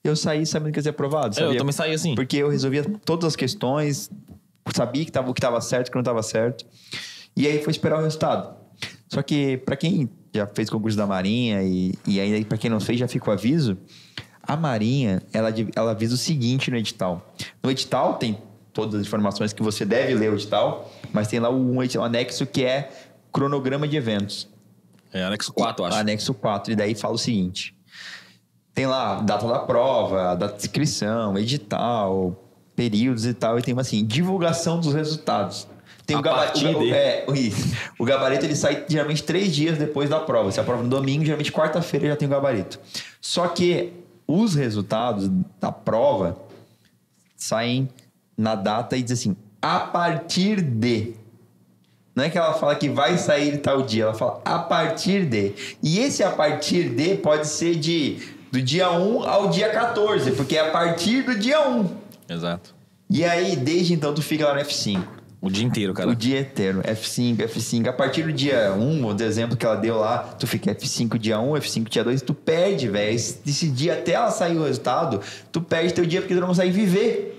Eu saí sabendo que ia ser aprovado, sabia? Eu também saí assim. Porque eu resolvia todas as questões, sabia que o que estava certo, o que não estava certo. E aí foi esperar o resultado. Só que, para quem já fez concurso da Marinha e ainda para quem não fez, já fica o aviso. A Marinha, ela avisa o seguinte no edital. No edital tem todas as informações que você deve ler o edital, mas tem lá um anexo que é cronograma de eventos. É anexo 4, eu acho. Anexo 4, e daí fala o seguinte. Tem lá data da prova, data de inscrição, edital, períodos e tal, e tem assim, divulgação dos resultados. Tem o gabarito. O gabarito ele sai geralmente 3 dias depois da prova. Se a prova no domingo, geralmente quarta-feira já tem o gabarito. Só que os resultados da prova saem na data e diz assim, a partir de. Não é que ela fala que vai sair tal dia, ela fala a partir de. E esse a partir de pode ser do dia 1 ao dia 14, porque é a partir do dia 1. Exato. E aí, desde então, tu fica lá no F5. O dia inteiro, cara. O dia inteiro. F5. A partir do dia 1, do exemplo que ela deu lá, tu fica F5 dia 1, F5 dia 2, tu perde, velho. Esse dia, até ela sair o resultado, tu perde teu dia porque tu não consegue viver.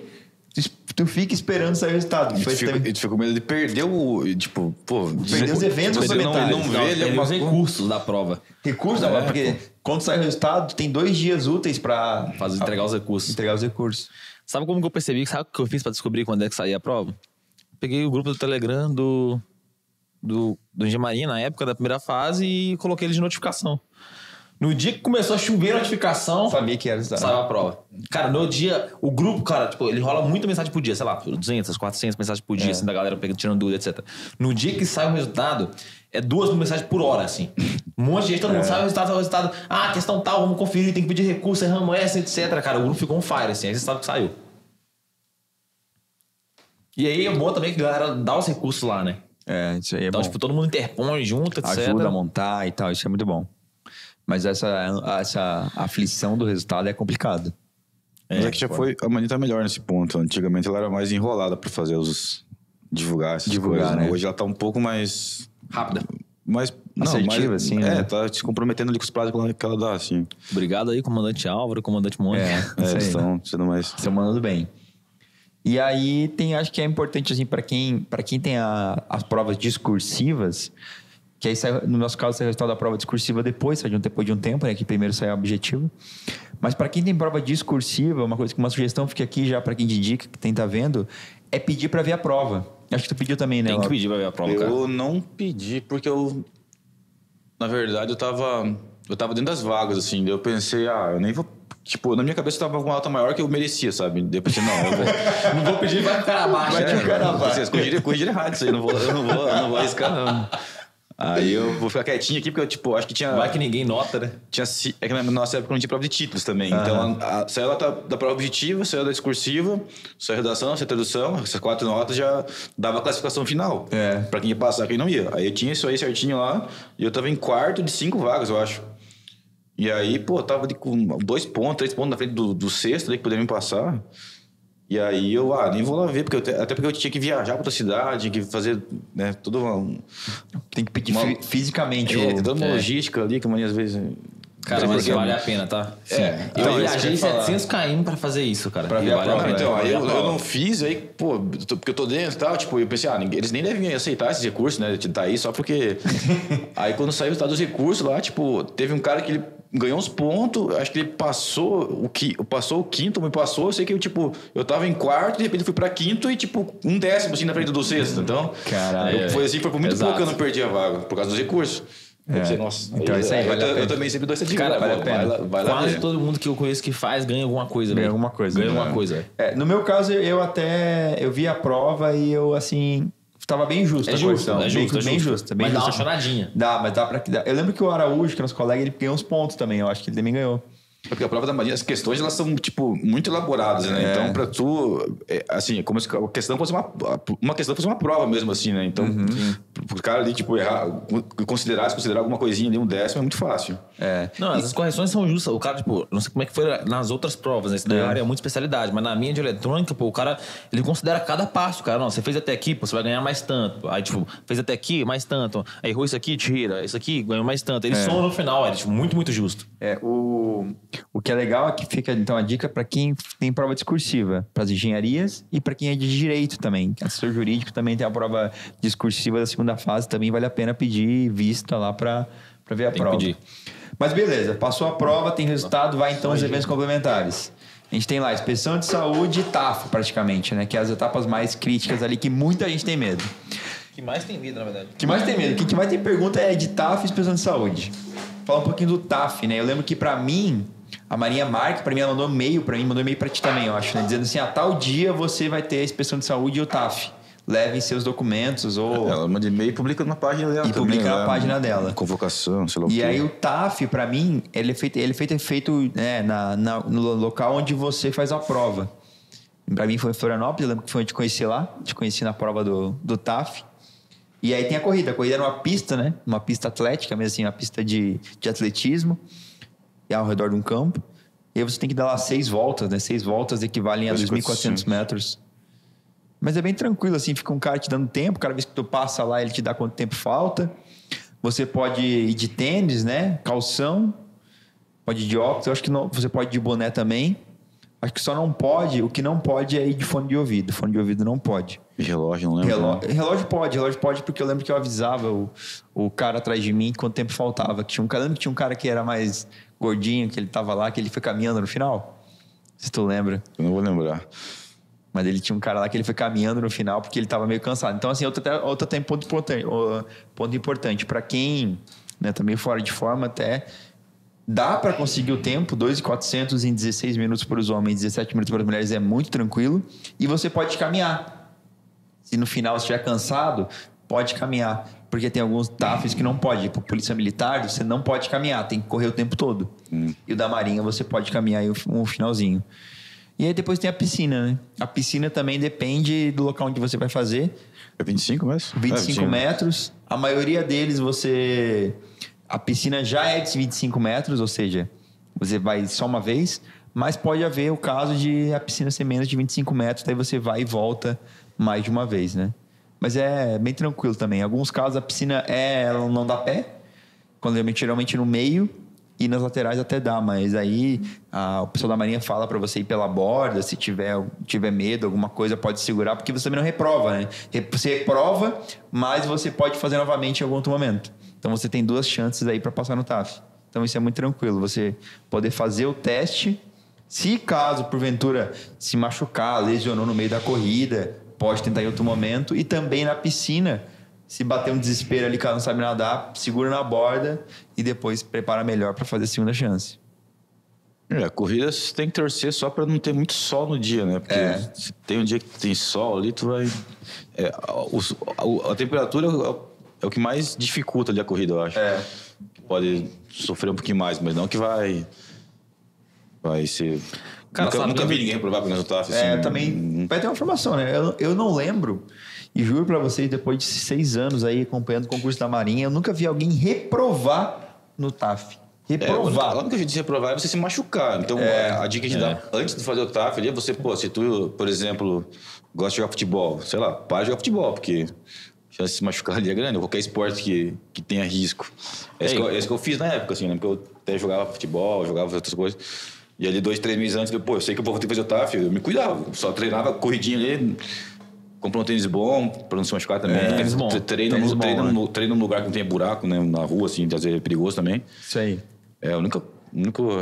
Tu fica esperando sair o resultado. E tu fica com medo de perder perder os eventos suplementares. Não vê os recursos da prova. Recursos da prova, porque quando sai o resultado, tu tem 2 dias úteis pra... entregar os recursos. Sabe como que eu percebi? Sabe o que eu fiz pra descobrir quando é que saía a prova? Peguei o grupo do Telegram do Engenharia na época da primeira fase e coloquei ele de notificação. No dia que começou a chover a notificação, Sabia que era resultado. saiu a prova. Cara, no dia, o grupo, cara, tipo, ele rola muita mensagem por dia, sei lá, 200, 400 mensagens por dia, assim, da galera pegando, tirando dúvida, etc. No dia que sai o resultado, é 2 mensagens por hora, assim. Um monte de gente, todo mundo sai o resultado. Ah, questão tal, vamos conferir, tem que pedir recurso, erramos essa, etc. Cara, o grupo ficou on fire, assim, aí você sabe que saiu. E aí é bom também que a galera dá os recursos lá, né? Isso aí é Então, bom. tipo, todo mundo interpõe junto, etc. Ajuda a montar e tal, isso é muito bom. Mas essa aflição do resultado é complicado. Mas é que já foi... A Mani tá melhor nesse ponto. Antigamente ela era mais enrolada pra fazer divulgar essas coisas. Né? Hoje ela tá um pouco mais... Rápida. Mais... Assertiva, assim, né? tá se comprometendo ali com os prazos que ela dá, assim. Obrigado aí, comandante Álvaro, comandante Mônica. Eles estão sendo mais... Estão mandando bem. E aí acho que é importante, assim, para quem tem as provas discursivas, que aí sai, no nosso caso sai o resultado da prova discursiva depois de um tempo, né? Que primeiro sai o objetivo. Mas para quem tem prova discursiva, uma sugestão fica aqui já para quem dedica, que tá vendo, é pedir para ver a prova. Acho que tu pediu também, né? Tem que pedir pra ver a prova, cara. Eu não pedi porque na verdade, eu tava dentro das vagas, assim. Daí eu pensei, eu nem vou... Tipo, na minha cabeça eu tava com uma nota maior que eu merecia, sabe? Daí eu pensei, não, eu vou... Não vou pedir, vai ficar abaixo. Vai ficar abaixo. Vocês corrigiram errado isso aí, eu não vou arriscar, não. Aí eu vou ficar quietinho aqui, porque eu, tipo, acho que tinha... Vai que ninguém nota, né? É que na nossa época não tinha prova de títulos também. Então, saiu da prova objetiva, saiu da discursiva, saiu a redação, saiu a tradução. Essas 4 notas já dava a classificação final. Pra quem ia passar, quem não ia. Aí eu tinha isso aí certinho lá, e eu tava em quarto de 5 vagas, eu acho. E aí, pô, eu tava com 2 pontos, 3 pontos na frente do sexto, que poderia me passar. E aí eu, nem vou lá ver, até porque eu tinha que viajar pra outra cidade, tinha que fazer, né, tudo... Tem que pedir fisicamente. Tem toda uma logística ali que a mania às vezes... Cara, mas vale a pena, tá? Sim. Eu viajei 700 km pra fazer isso, cara. Pra ver a prova. Então, aí eu não fiz, aí, pô, porque eu tô dentro e tal, tipo, eu pensei, eles nem devem aceitar esses recursos, né, de tá aí só porque... Aí quando saiu o resultado dos recursos lá, tipo, teve um cara que ele ganhou uns pontos, acho que ele passou o quinto, me passou, eu sei que eu tava em quarto, de repente eu fui pra quinto e, tipo, 1/10, assim, na frente do sexto, então... Caralho. Foi por muito pouco que eu não perdi a vaga, por causa dos recursos. Pensei, nossa, então isso aí vale a pena. Eu também sempre dou essa dica. Cara, vale a pena. Vai lá quase ver. todo mundo que eu conheço que faz ganha alguma coisa. Ganha alguma coisa. No meu caso, eu vi a prova e eu, assim... Tava bem justo. É justo. Bem justo. Mas dá uma choradinha. Mas dá pra... Eu lembro que o Araújo, que é nosso colega, ele ganhou uns pontos também. Eu acho que ele também ganhou. Porque a prova da Marinha, as questões, elas são, tipo, muito elaboradas, né? Então, pra tu... assim, como se a questão fosse uma questão fosse uma prova mesmo, assim, né? Então, pro cara ali, tipo, considerar alguma coisinha ali, 1/10, é muito fácil. Não, essas correções são justas. O cara, tipo, não sei como é que foi nas outras provas, né? Isso daí é muita especialidade. Mas na minha de eletrônica, pô, o cara, ele considera cada passo, cara. Não, você fez até aqui, pô, você vai ganhar mais tanto. Aí, tipo, fez até aqui, mais tanto. Aí errou isso aqui, tira. Isso aqui, ganhou mais tanto. Ele soma no final, tipo, muito, muito justo. O que é legal é que fica, então, a dica para quem tem prova discursiva, para as engenharias e para quem é de direito também. Assessor jurídico também tem a prova discursiva da segunda fase, também vale a pena pedir vista lá para ver a prova. Pedir. Mas beleza, passou a prova, tem resultado, vai então aos eventos complementares. A gente tem lá inspeção de saúde e TAF, praticamente, né? Que é as etapas mais críticas ali, que muita gente tem medo. Que mais tem medo, na verdade. O que mais tem medo? O que mais tem pergunta é de TAF e inspeção de saúde. Falar um pouquinho do TAF, né? Eu lembro que pra mim, a Marinha Marque, pra mim, ela mandou e-mail pra ti também, eu acho, né? Dizendo assim, tal dia você vai ter a inspeção de saúde e o TAF. Levem seus documentos ou... Ela manda e-mail e publica na página dela e também. Publica na página dela. Convocação, sei lá o quê. E aí o TAF, pra mim, ele é feito né, no local onde você faz a prova. Pra mim foi em Florianópolis, eu lembro que foi onde te conheci lá. Te conheci na prova do TAF. E aí tem a corrida. A corrida era uma pista, né? Uma pista atlética, mesmo assim, uma pista de atletismo. E ao redor de um campo. E aí você tem que dar lá 6 voltas, né? 6 voltas equivalem a 2.400 metros. Mas é bem tranquilo, assim. Fica um cara te dando tempo. Cada vez que tu passa lá, ele te dá quanto tempo falta. Você pode ir de tênis, né? Calção. Pode ir de óculos. Eu acho que não, você pode ir de boné também. Acho que só não pode... O que não pode é ir de fone de ouvido. Fone de ouvido não pode. E relógio, não lembro. Relógio pode, porque eu lembro que eu avisava o cara atrás de mim quanto tempo faltava. Lembra que tinha um cara que era mais gordinho, que ele tava lá, que ele foi caminhando no final? Se tu lembra. Eu não vou lembrar. Mas ele tinha um cara lá que ele foi caminhando no final porque ele tava meio cansado. Então, assim, outro tem ponto importante. Para quem, né, tá meio fora de forma, até Dá para conseguir o tempo, 2.400 em 16 minutos para os homens, 17 minutos para as mulheres, é muito tranquilo. E você pode caminhar. Se no final você estiver cansado, pode caminhar. Porque tem alguns TAFs que não pode. Tipo, polícia militar, você não pode caminhar, tem que correr o tempo todo. E o da Marinha você pode caminhar aí um finalzinho. E aí depois tem a piscina, né? A piscina também depende do local onde você vai fazer. É 25 mesmo? 25 metros. A maioria deles a piscina já é de 25 metros, ou seja, você vai só uma vez, mas pode haver o caso de a piscina ser menos de 25 metros, daí você vai e volta mais de uma vez, né? Mas é bem tranquilo também. Em alguns casos a piscina ela não dá pé, geralmente no meio e nas laterais até dá, mas aí o pessoal da Marinha fala para você ir pela borda, se tiver medo, alguma coisa pode segurar, porque você também não reprova, né? Você reprova, mas você pode fazer novamente em algum outro momento. Então você tem 2 chances aí para passar no TAF. Então isso é muito tranquilo, você poder fazer o teste. Se caso, porventura, se machucar, lesionou no meio da corrida, pode tentar em outro momento. E também na piscina, se bater um desespero ali, caso não sabe nadar, segura na borda e depois prepara melhor para fazer a segunda chance. A corrida você tem que torcer só para não ter muito sol no dia, né? Porque se tem um dia que tem sol ali, tu vai... a temperatura é o que mais dificulta ali a corrida, eu acho. Pode sofrer um pouquinho mais, mas não que vai ser... Cara, nunca vi ninguém provar para o TAF. Assim, também vai ter uma informação, né? Eu não lembro, e juro para vocês, depois de 6 anos aí acompanhando o concurso da Marinha, eu nunca vi alguém reprovar no TAF. Reprovar. A única jeito de reprovar é você se machucar. Então, a dica que a gente dá antes de fazer o TAF ali é você, se tu, por exemplo, gosta de jogar futebol, sei lá, para de jogar futebol, porque... já se machucar ali é grande, qualquer esporte que tenha risco. É isso que eu fiz na época, assim, né? Porque eu até jogava futebol, jogava outras coisas. E ali 2, 3 meses antes, eu sei que eu vou ter que fazer o TAF, eu me cuidava. Só treinava corridinha ali, comprei um tênis bom, pra não se machucar também. Tênis bom. Treino num lugar que não tenha buraco, né? Na rua, assim, às vezes é perigoso também. Isso aí. A única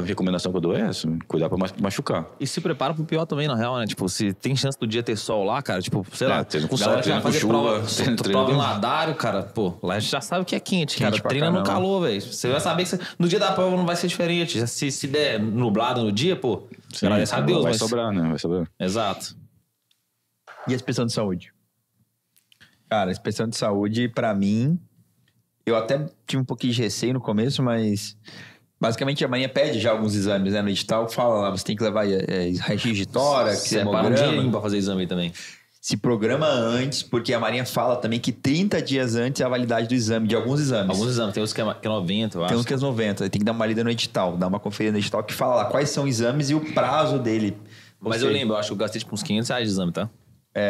recomendação que eu dou é essa, cuidar pra machucar. E se prepara pro pior também, na real, né? Tipo, se tem chance do dia ter sol lá, cara, tipo, sei lá, treino com sol, treino com chuva, prova em Ladário, cara, pô, lá a gente já sabe que é quente, cara. Treina no calor, velho. Você vai saber que no dia da prova não vai ser diferente. Se der nublado no dia, pô, agradeça a Deus. Vai sobrar, né? Vai sobrar. Exato. E a inspeção de saúde? Cara, a inspeção de saúde, pra mim, eu até tive um pouquinho de receio no começo, mas... basicamente, a Marinha pede já alguns exames, né? No edital, fala lá, você tem que levar raio-x de tórax, hemograma. Separa um dinheirinho pra fazer exame também. Se programa antes, porque a Marinha fala também que 30 dias antes é a validade do exame, de alguns exames. Alguns exames, tem uns que é 90, eu acho. Tem uns que é 90, tem que dar uma lida no edital, dar uma conferida no edital que fala lá quais são os exames e o prazo dele. Mas eu lembro, eu acho que eu gastei tipo uns R$500 de exame, tá?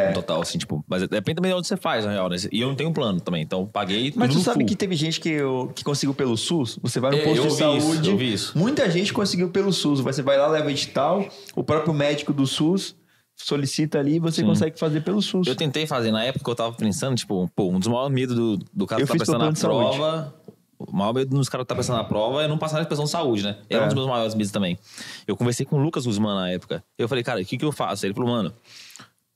No total, assim, tipo... Mas depende também de onde você faz, na real, né? E eu não tenho plano também, então paguei tudo. Mas tu sabe full. que teve gente que conseguiu pelo SUS? Você vai no posto de saúde... eu vi isso. Muita gente conseguiu pelo SUS. Você vai lá, leva o edital, o próprio médico do SUS solicita ali e você consegue fazer pelo SUS. Eu tentei fazer, na época eu tava pensando, tipo, um dos maiores medos do cara que tá prestando a prova... O maior medo dos caras que tá prestando a prova é não passar na inspeção de saúde, né? Era um dos meus maiores medos também. Eu conversei com o Lucas Guzmán na época. Eu falei, cara, o que eu faço? Ele falou, mano...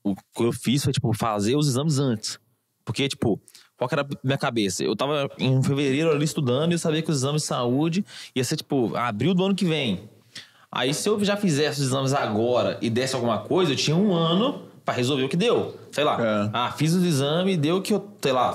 O que eu fiz foi, tipo, fazer os exames antes. Porque, tipo, qual que era a minha cabeça? Eu tava em fevereiro ali estudando e eu sabia que os exames de saúde ia ser, tipo, abril do ano que vem. Aí, se eu já fizesse os exames agora e desse alguma coisa, eu tinha 1 ano pra resolver o que deu. Sei lá. Fiz os exames e deu que eu, sei lá,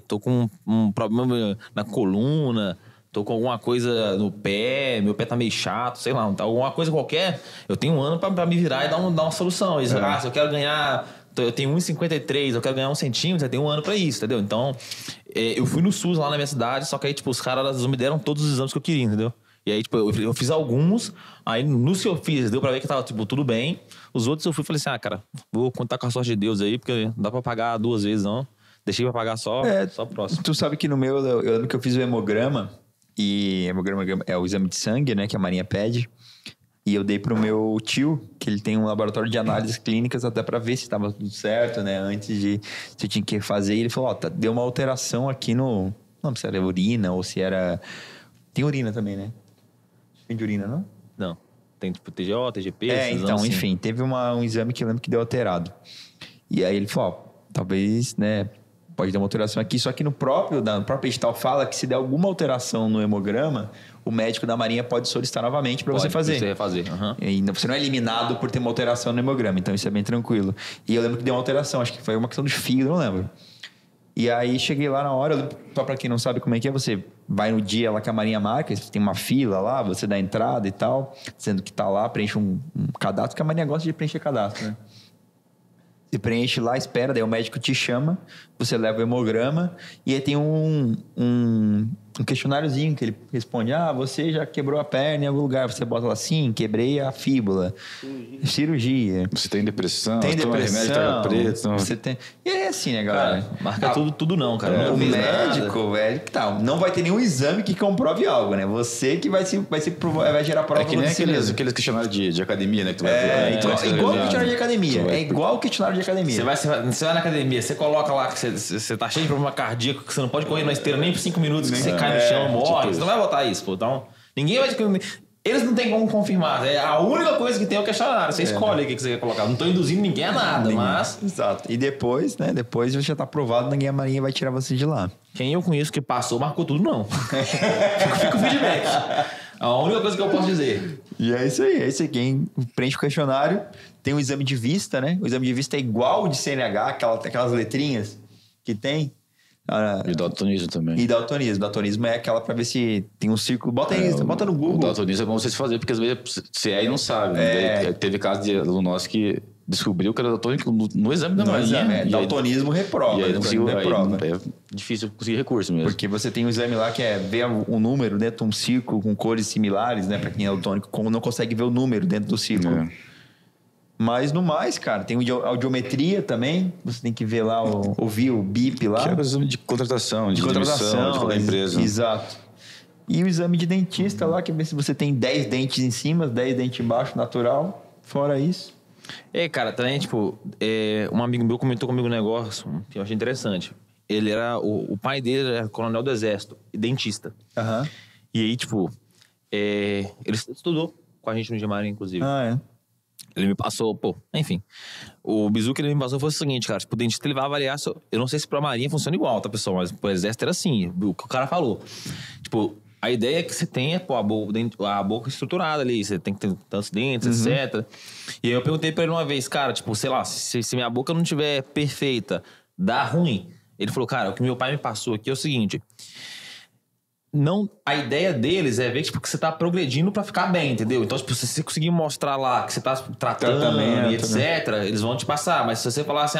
tô com um problema na coluna... Tô com alguma coisa no pé, meu pé tá meio chato, sei lá, alguma coisa qualquer, eu tenho 1 ano pra me virar e dar uma solução. Se eu quero ganhar, eu tenho 1,53, eu quero ganhar 1 centímetro, eu tenho 1 ano pra isso, entendeu? Então, eu fui no SUS lá na minha cidade, só que aí, tipo, os caras me deram todos os exames que eu queria, entendeu? E aí, tipo, eu fiz alguns, aí nos que eu fiz, deu pra ver que tava, tipo, tudo bem. Os outros eu fui e falei assim, cara, vou contar com a sorte de Deus aí, porque não dá pra pagar 2 vezes, não. Deixei pra pagar só próximo. Tu sabe que no meu, eu lembro que eu fiz o hemograma, e hemograma é o exame de sangue, né, que a Marinha pede. E eu dei pro meu tio, que ele tem um laboratório de análises clínicas, até pra ver se tava tudo certo, né, antes de se eu tinha que fazer. E ele falou, deu uma alteração aqui no... Não sei se era urina ou se era... Tem urina também, né? Tem de urina, não? Não. Tem tipo TGO, TGP... então, assim. Enfim, teve um exame que eu lembro que deu alterado. E aí ele falou, talvez, né... Pode dar uma alteração aqui, só que no próprio edital fala que se der alguma alteração no hemograma, o médico da Marinha pode solicitar novamente para você fazer. Você fazer. Uhum. E você não é eliminado por ter uma alteração no hemograma, então isso é bem tranquilo. E eu lembro que deu uma alteração, acho que foi uma questão de fígado, não lembro. E aí cheguei lá na hora, só pra quem não sabe como é que é, você vai no dia lá que a Marinha marca, tem uma fila lá, você dá entrada e tal, sendo que tá lá, preenche um cadastro, que a Marinha gosta de preencher cadastro, né? Você preenche lá, espera, daí o médico te chama, você leva o hemograma e aí tem um questionáriozinho que ele responde: você já quebrou a perna em algum lugar? Você bota lá, sim, quebrei a fíbula. Cirurgia. Você tem depressão? Tem depressão. Remédio tarja preta. Você tem... E é assim, né, galera? Cara, marca tudo não, cara. O médico, velho, que tal? Não vai ter nenhum exame que comprove algo, né? Você que vai gerar prova. É que nem aqueles questionários de academia, né? Que tu igual o questionário de academia. É igual o questionário de academia. Você vai na academia, você coloca lá que você tá cheio de problema cardíaco, que você não pode correr na esteira nem por 5 minutos, que você cai no chão, morre. Você não vai botar isso, pô. Então, ninguém vai... Eles não têm como confirmar. A única coisa que tem é o questionário. Você escolhe o que você quer colocar. Não tô induzindo ninguém a nada, mas... Exato. E depois, né? Depois você já tá aprovado, ninguém a Marinha vai tirar você de lá. Quem eu conheço que passou, marcou tudo, não. Fica o feedback. A única coisa que eu posso dizer. E é isso aí. É isso aí. Quem preenche o questionário, tem um exame de vista, né? O exame de vista é igual de CNH, aquelas letrinhas que tem. E daltonismo também. E daltonismo. Daltonismo é aquela pra ver se tem um círculo. Bota aí, bota no Google. O daltonismo é bom vocês fazerem, porque às vezes você é e não sabe. Né? Teve caso de aluno nosso que descobriu que era daltônico no exame da Marinha. Daltonismo reprova. E aí não conseguiu reprova. É difícil conseguir recurso mesmo. Porque você tem um exame lá que é ver o número dentro de um círculo com cores similares, né? Pra quem é daltônico, como não consegue ver o número dentro do círculo. Mas no mais, cara, tem audiometria também. Você tem que ver lá, ouvir o bip lá. Que é o exame de contratação, de contratação de qualquer empresa. Exato. E o exame de dentista lá, que é ver se você tem 10 dentes em cima, 10 dentes embaixo, natural. Fora isso. Cara, também, tipo, um amigo meu comentou comigo um negócio que eu achei interessante. Ele era... O pai dele era coronel do exército, dentista. Uhum. E aí, tipo, ele estudou com a gente no Gemarim, inclusive. Ele me passou, enfim. O bizu que ele me passou foi o seguinte, cara. Tipo, o dentista ele vai avaliar. Eu não sei se pra Marinha funciona igual, tá, pessoal? Mas pro exército era assim. O que o cara falou. Tipo, a ideia é que você tenha, a boca estruturada ali. Você tem que ter tantos dentes, etc. E aí eu perguntei pra ele uma vez, cara, tipo, sei lá, se minha boca não tiver perfeita, dá ruim. Ele falou, cara, o que meu pai me passou aqui é o seguinte... A ideia deles é ver tipo, que você tá progredindo pra ficar bem, entendeu? Então, tipo, se você conseguir mostrar lá que você tá tratando e etc., né? Eles vão te passar. Mas se você falar assim,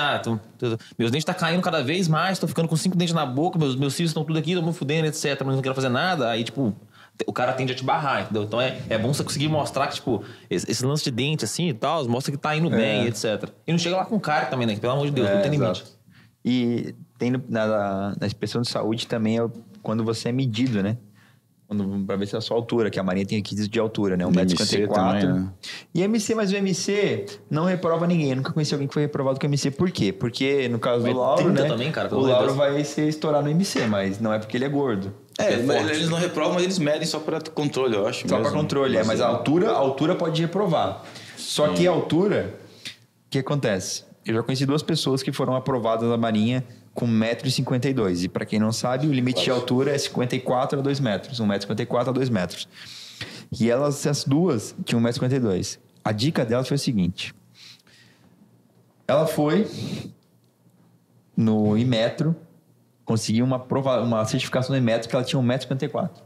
meus dentes tá caindo cada vez mais, tô ficando com 5 dentes na boca, meus cílios estão tudo aqui, tô me fudendo, etc., mas não quero fazer nada, aí, tipo, o cara tende a te barrar, entendeu? Então, é bom você conseguir mostrar que, tipo, esse lance de dente assim e tal, mostra que tá indo bem, etc. E não chega lá com cara também, né? Pelo amor de Deus, não tem limite. E tem na inspeção de saúde também quando você é medido, né? Pra ver se é a sua altura, que a Marinha tem requisito de altura, né? 1,54m. Né? E MC, mas o MC não reprova ninguém. Eu nunca conheci alguém que foi reprovado com MC. Por quê? Porque no caso do Lauro, né? Também, cara, o Lauro vai ser estourar no MC, mas não é porque ele é gordo. Eles não reprovam, mas eles medem só para controle, eu acho. Só para controle, mas a altura pode reprovar. Só que a altura, o que acontece? Eu já conheci 2 pessoas que foram aprovadas na Marinha com 1,52 m. E para quem não sabe, o limite de altura é 54 a 2 metros. 1,54 m a 2 metros. E as duas tinham 1,52 m. A dica dela foi o seguinte. Ela foi no Inmetro, conseguiu uma certificação do Inmetro que ela tinha 1,54 m.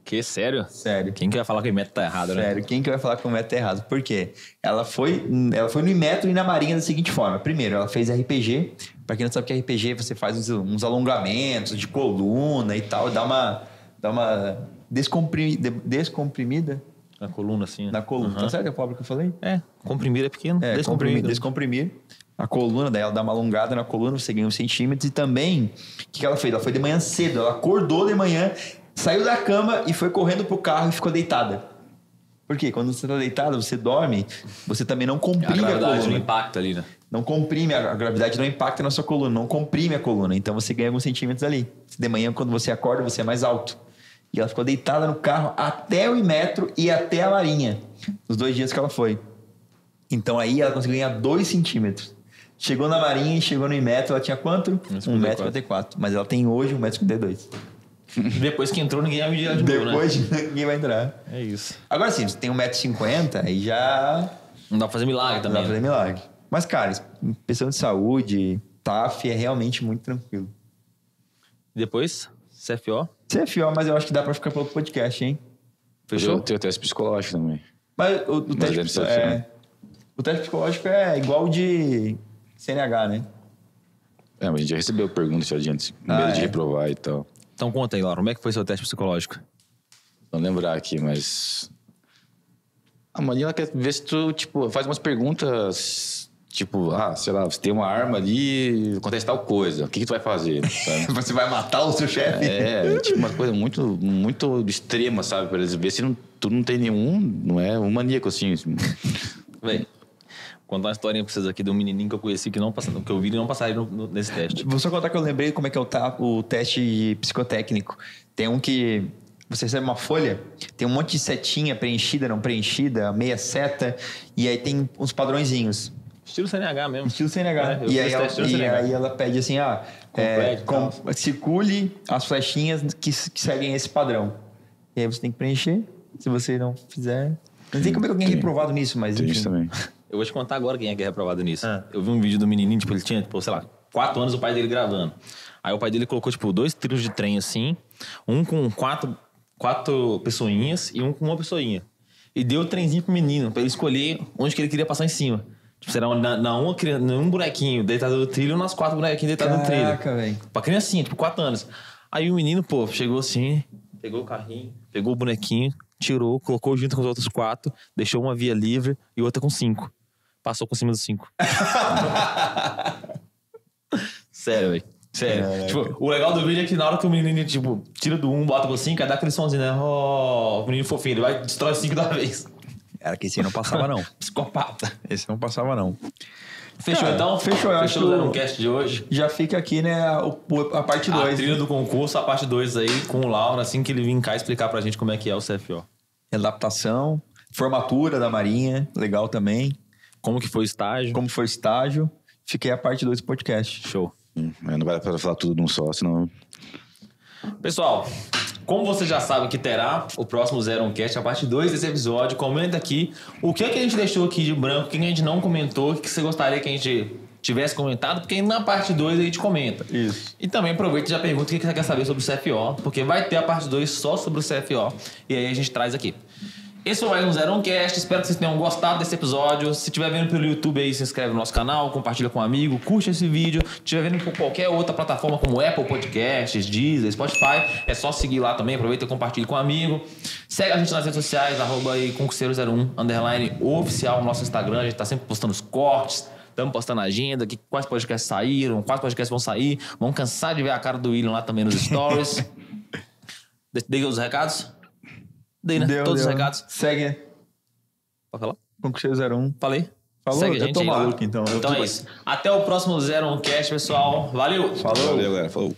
Que? Sério? Sério. Quem que vai falar que o Inmetro tá errado, né? Sério, quem que vai falar que o Inmetro tá errado? Por quê? Ela foi no Inmetro e na Marinha da seguinte forma. Primeiro, ela fez RPG. Pra quem não sabe o que é RPG, você faz uns alongamentos de coluna e tal. Dá uma descomprimida. Na coluna, assim. Na coluna. Tá certo a palavra que eu falei? Comprimir é pequeno. Descomprimir. A coluna, daí ela dá uma alongada na coluna, você ganha uns centímetros. E também, o que ela fez? Ela foi de manhã cedo. Ela acordou de manhã... Saiu da cama e foi correndo pro carro e ficou deitada. Por quê? Quando você tá deitado, você dorme, você também não comprime a coluna. Não impacta ali, né? Não comprime, a gravidade não impacta na sua coluna, não comprime a coluna. Então você ganha alguns centímetros ali. De manhã, quando você acorda, você é mais alto. E ela ficou deitada no carro até o Inmetro e até a Marinha. Nos 2 dias que ela foi. Então aí ela conseguiu ganhar 2 centímetros. Chegou na Marinha e chegou no Inmetro, ela tinha quanto? 1,54 m. Mas ela tem hoje 1,52 m. Depois que entrou, ninguém vai medir ela de novo, né? Depois ninguém vai entrar. É isso. Agora sim, você tem 1,50 m, aí já Não dá pra fazer milagre não dá também. pra fazer milagre. Mas, cara, questão de saúde, TAF é realmente muito tranquilo. Depois, CFO. CFO, mas eu acho que dá pra ficar pelo podcast, hein? Fechou? Eu tenho teste psicológico também. Mas o teste, deve ser o teste psicológico é igual de CNH, né? É, mas a gente já recebeu perguntas de gente, com medo de reprovar e tal. Então conta aí, Laura, como é que foi seu teste psicológico? Não lembrar aqui, mas... A Marina quer ver se tu, tipo, faz umas perguntas, tipo, sei lá, você tem uma arma ali, acontece tal coisa, o que tu vai fazer, sabe? Você vai matar o seu chefe? Tipo uma coisa muito, muito extrema, sabe? Pra eles ver se tu não tem nenhum, não é um maníaco, assim. Véi, contar uma historinha pra vocês aqui de um menininho que eu conheci que eu vi e não passaria nesse teste. Vou só contar que eu lembrei como é que é o teste psicotécnico. Tem um que você recebe uma folha, tem um monte de setinha preenchida, não preenchida, meia seta, e aí tem uns padrõezinhos. Estilo CNH mesmo. Estilo CNH. Eu fiz teste estilo CNH. Aí ela pede assim, circule as flechinhas que seguem esse padrão. E aí você tem que preencher. Se você não fizer... Não sei como é que alguém é reprovado nisso, mas Tem enfim. isso também. Eu vou te contar agora quem é que é reprovado nisso. Eu vi um vídeo do menininho, tipo, ele tinha, tipo, sei lá, 4 anos o pai dele gravando. Aí o pai dele colocou, tipo, 2 trilhos de trem assim, um com quatro pessoinhas e um com uma pessoinha. E deu o trenzinho pro menino, pra ele escolher onde que ele queria passar em cima. Tipo, será num bonequinho deitado no trilho, nas 4 bonequinhos deitados no trilho. Caraca, velho. Pra criancinha, tipo, 4 anos. Aí o menino, pô, chegou assim, pegou o carrinho, pegou o bonequinho, tirou, colocou junto com os outros 4, deixou uma via livre e outra com 5. Passou por cima dos 5. Sério, velho. Sério. Tipo, o legal do vídeo é que na hora que o menino, tipo, tira do 1, bota pro 5, aí dá aquele somzinho, né? O menino fofinho, ele vai e destrói 5 da vez. Era que esse aí não passava, não. Psicopata. Esse não passava, não. Fechou, Cara, então? fechou, eu acho o que Zero Cast de hoje. Já fica aqui, né, a parte A 2. trilha do concurso, a parte 2 aí, com o Laura, assim que ele vir cá explicar pra gente como é que é o CFO. Adaptação, formatura da Marinha, legal também. Como que foi o estágio. Como foi o estágio. Fiquei a parte 2 do podcast. Show. Mas não vai dar pra falar tudo num só, senão... Pessoal, como vocês já sabem que terá o próximo Zero Cast, a parte 2 desse episódio, comenta aqui o que é que a gente deixou aqui de branco, o que a gente não comentou, o que você gostaria que a gente tivesse comentado, porque na parte 2 a gente comenta. Isso. E também aproveita e já pergunta o que você quer saber sobre o CFO, porque vai ter a parte 2 só sobre o CFO, e aí a gente traz aqui. Esse foi mais um Zero Cast, espero que vocês tenham gostado desse episódio. Se estiver vendo pelo YouTube aí, se inscreve no nosso canal, compartilha com um amigo, curte esse vídeo. Se estiver vendo por qualquer outra plataforma como Apple Podcasts, Deezer, Spotify, é só seguir lá também, aproveita e compartilha com um amigo. Segue a gente nas redes sociais, @concurseiro01_oficial no nosso Instagram, a gente tá sempre postando os cortes. Estamos postando a agenda, quais podcasts saíram, quais podcasts vão sair. Vamos cansar de ver a cara do William lá também nos stories. Dei os recados? Dei, né? Todos os recados. Segue. Pode falar? Concurseiro 01. Falei? Falou? Segue a Eu gente tô aí lá. maluco, então. Então é isso. Até o próximo Zero Cast, pessoal. Valeu! Falou. Valeu, galera. Falou.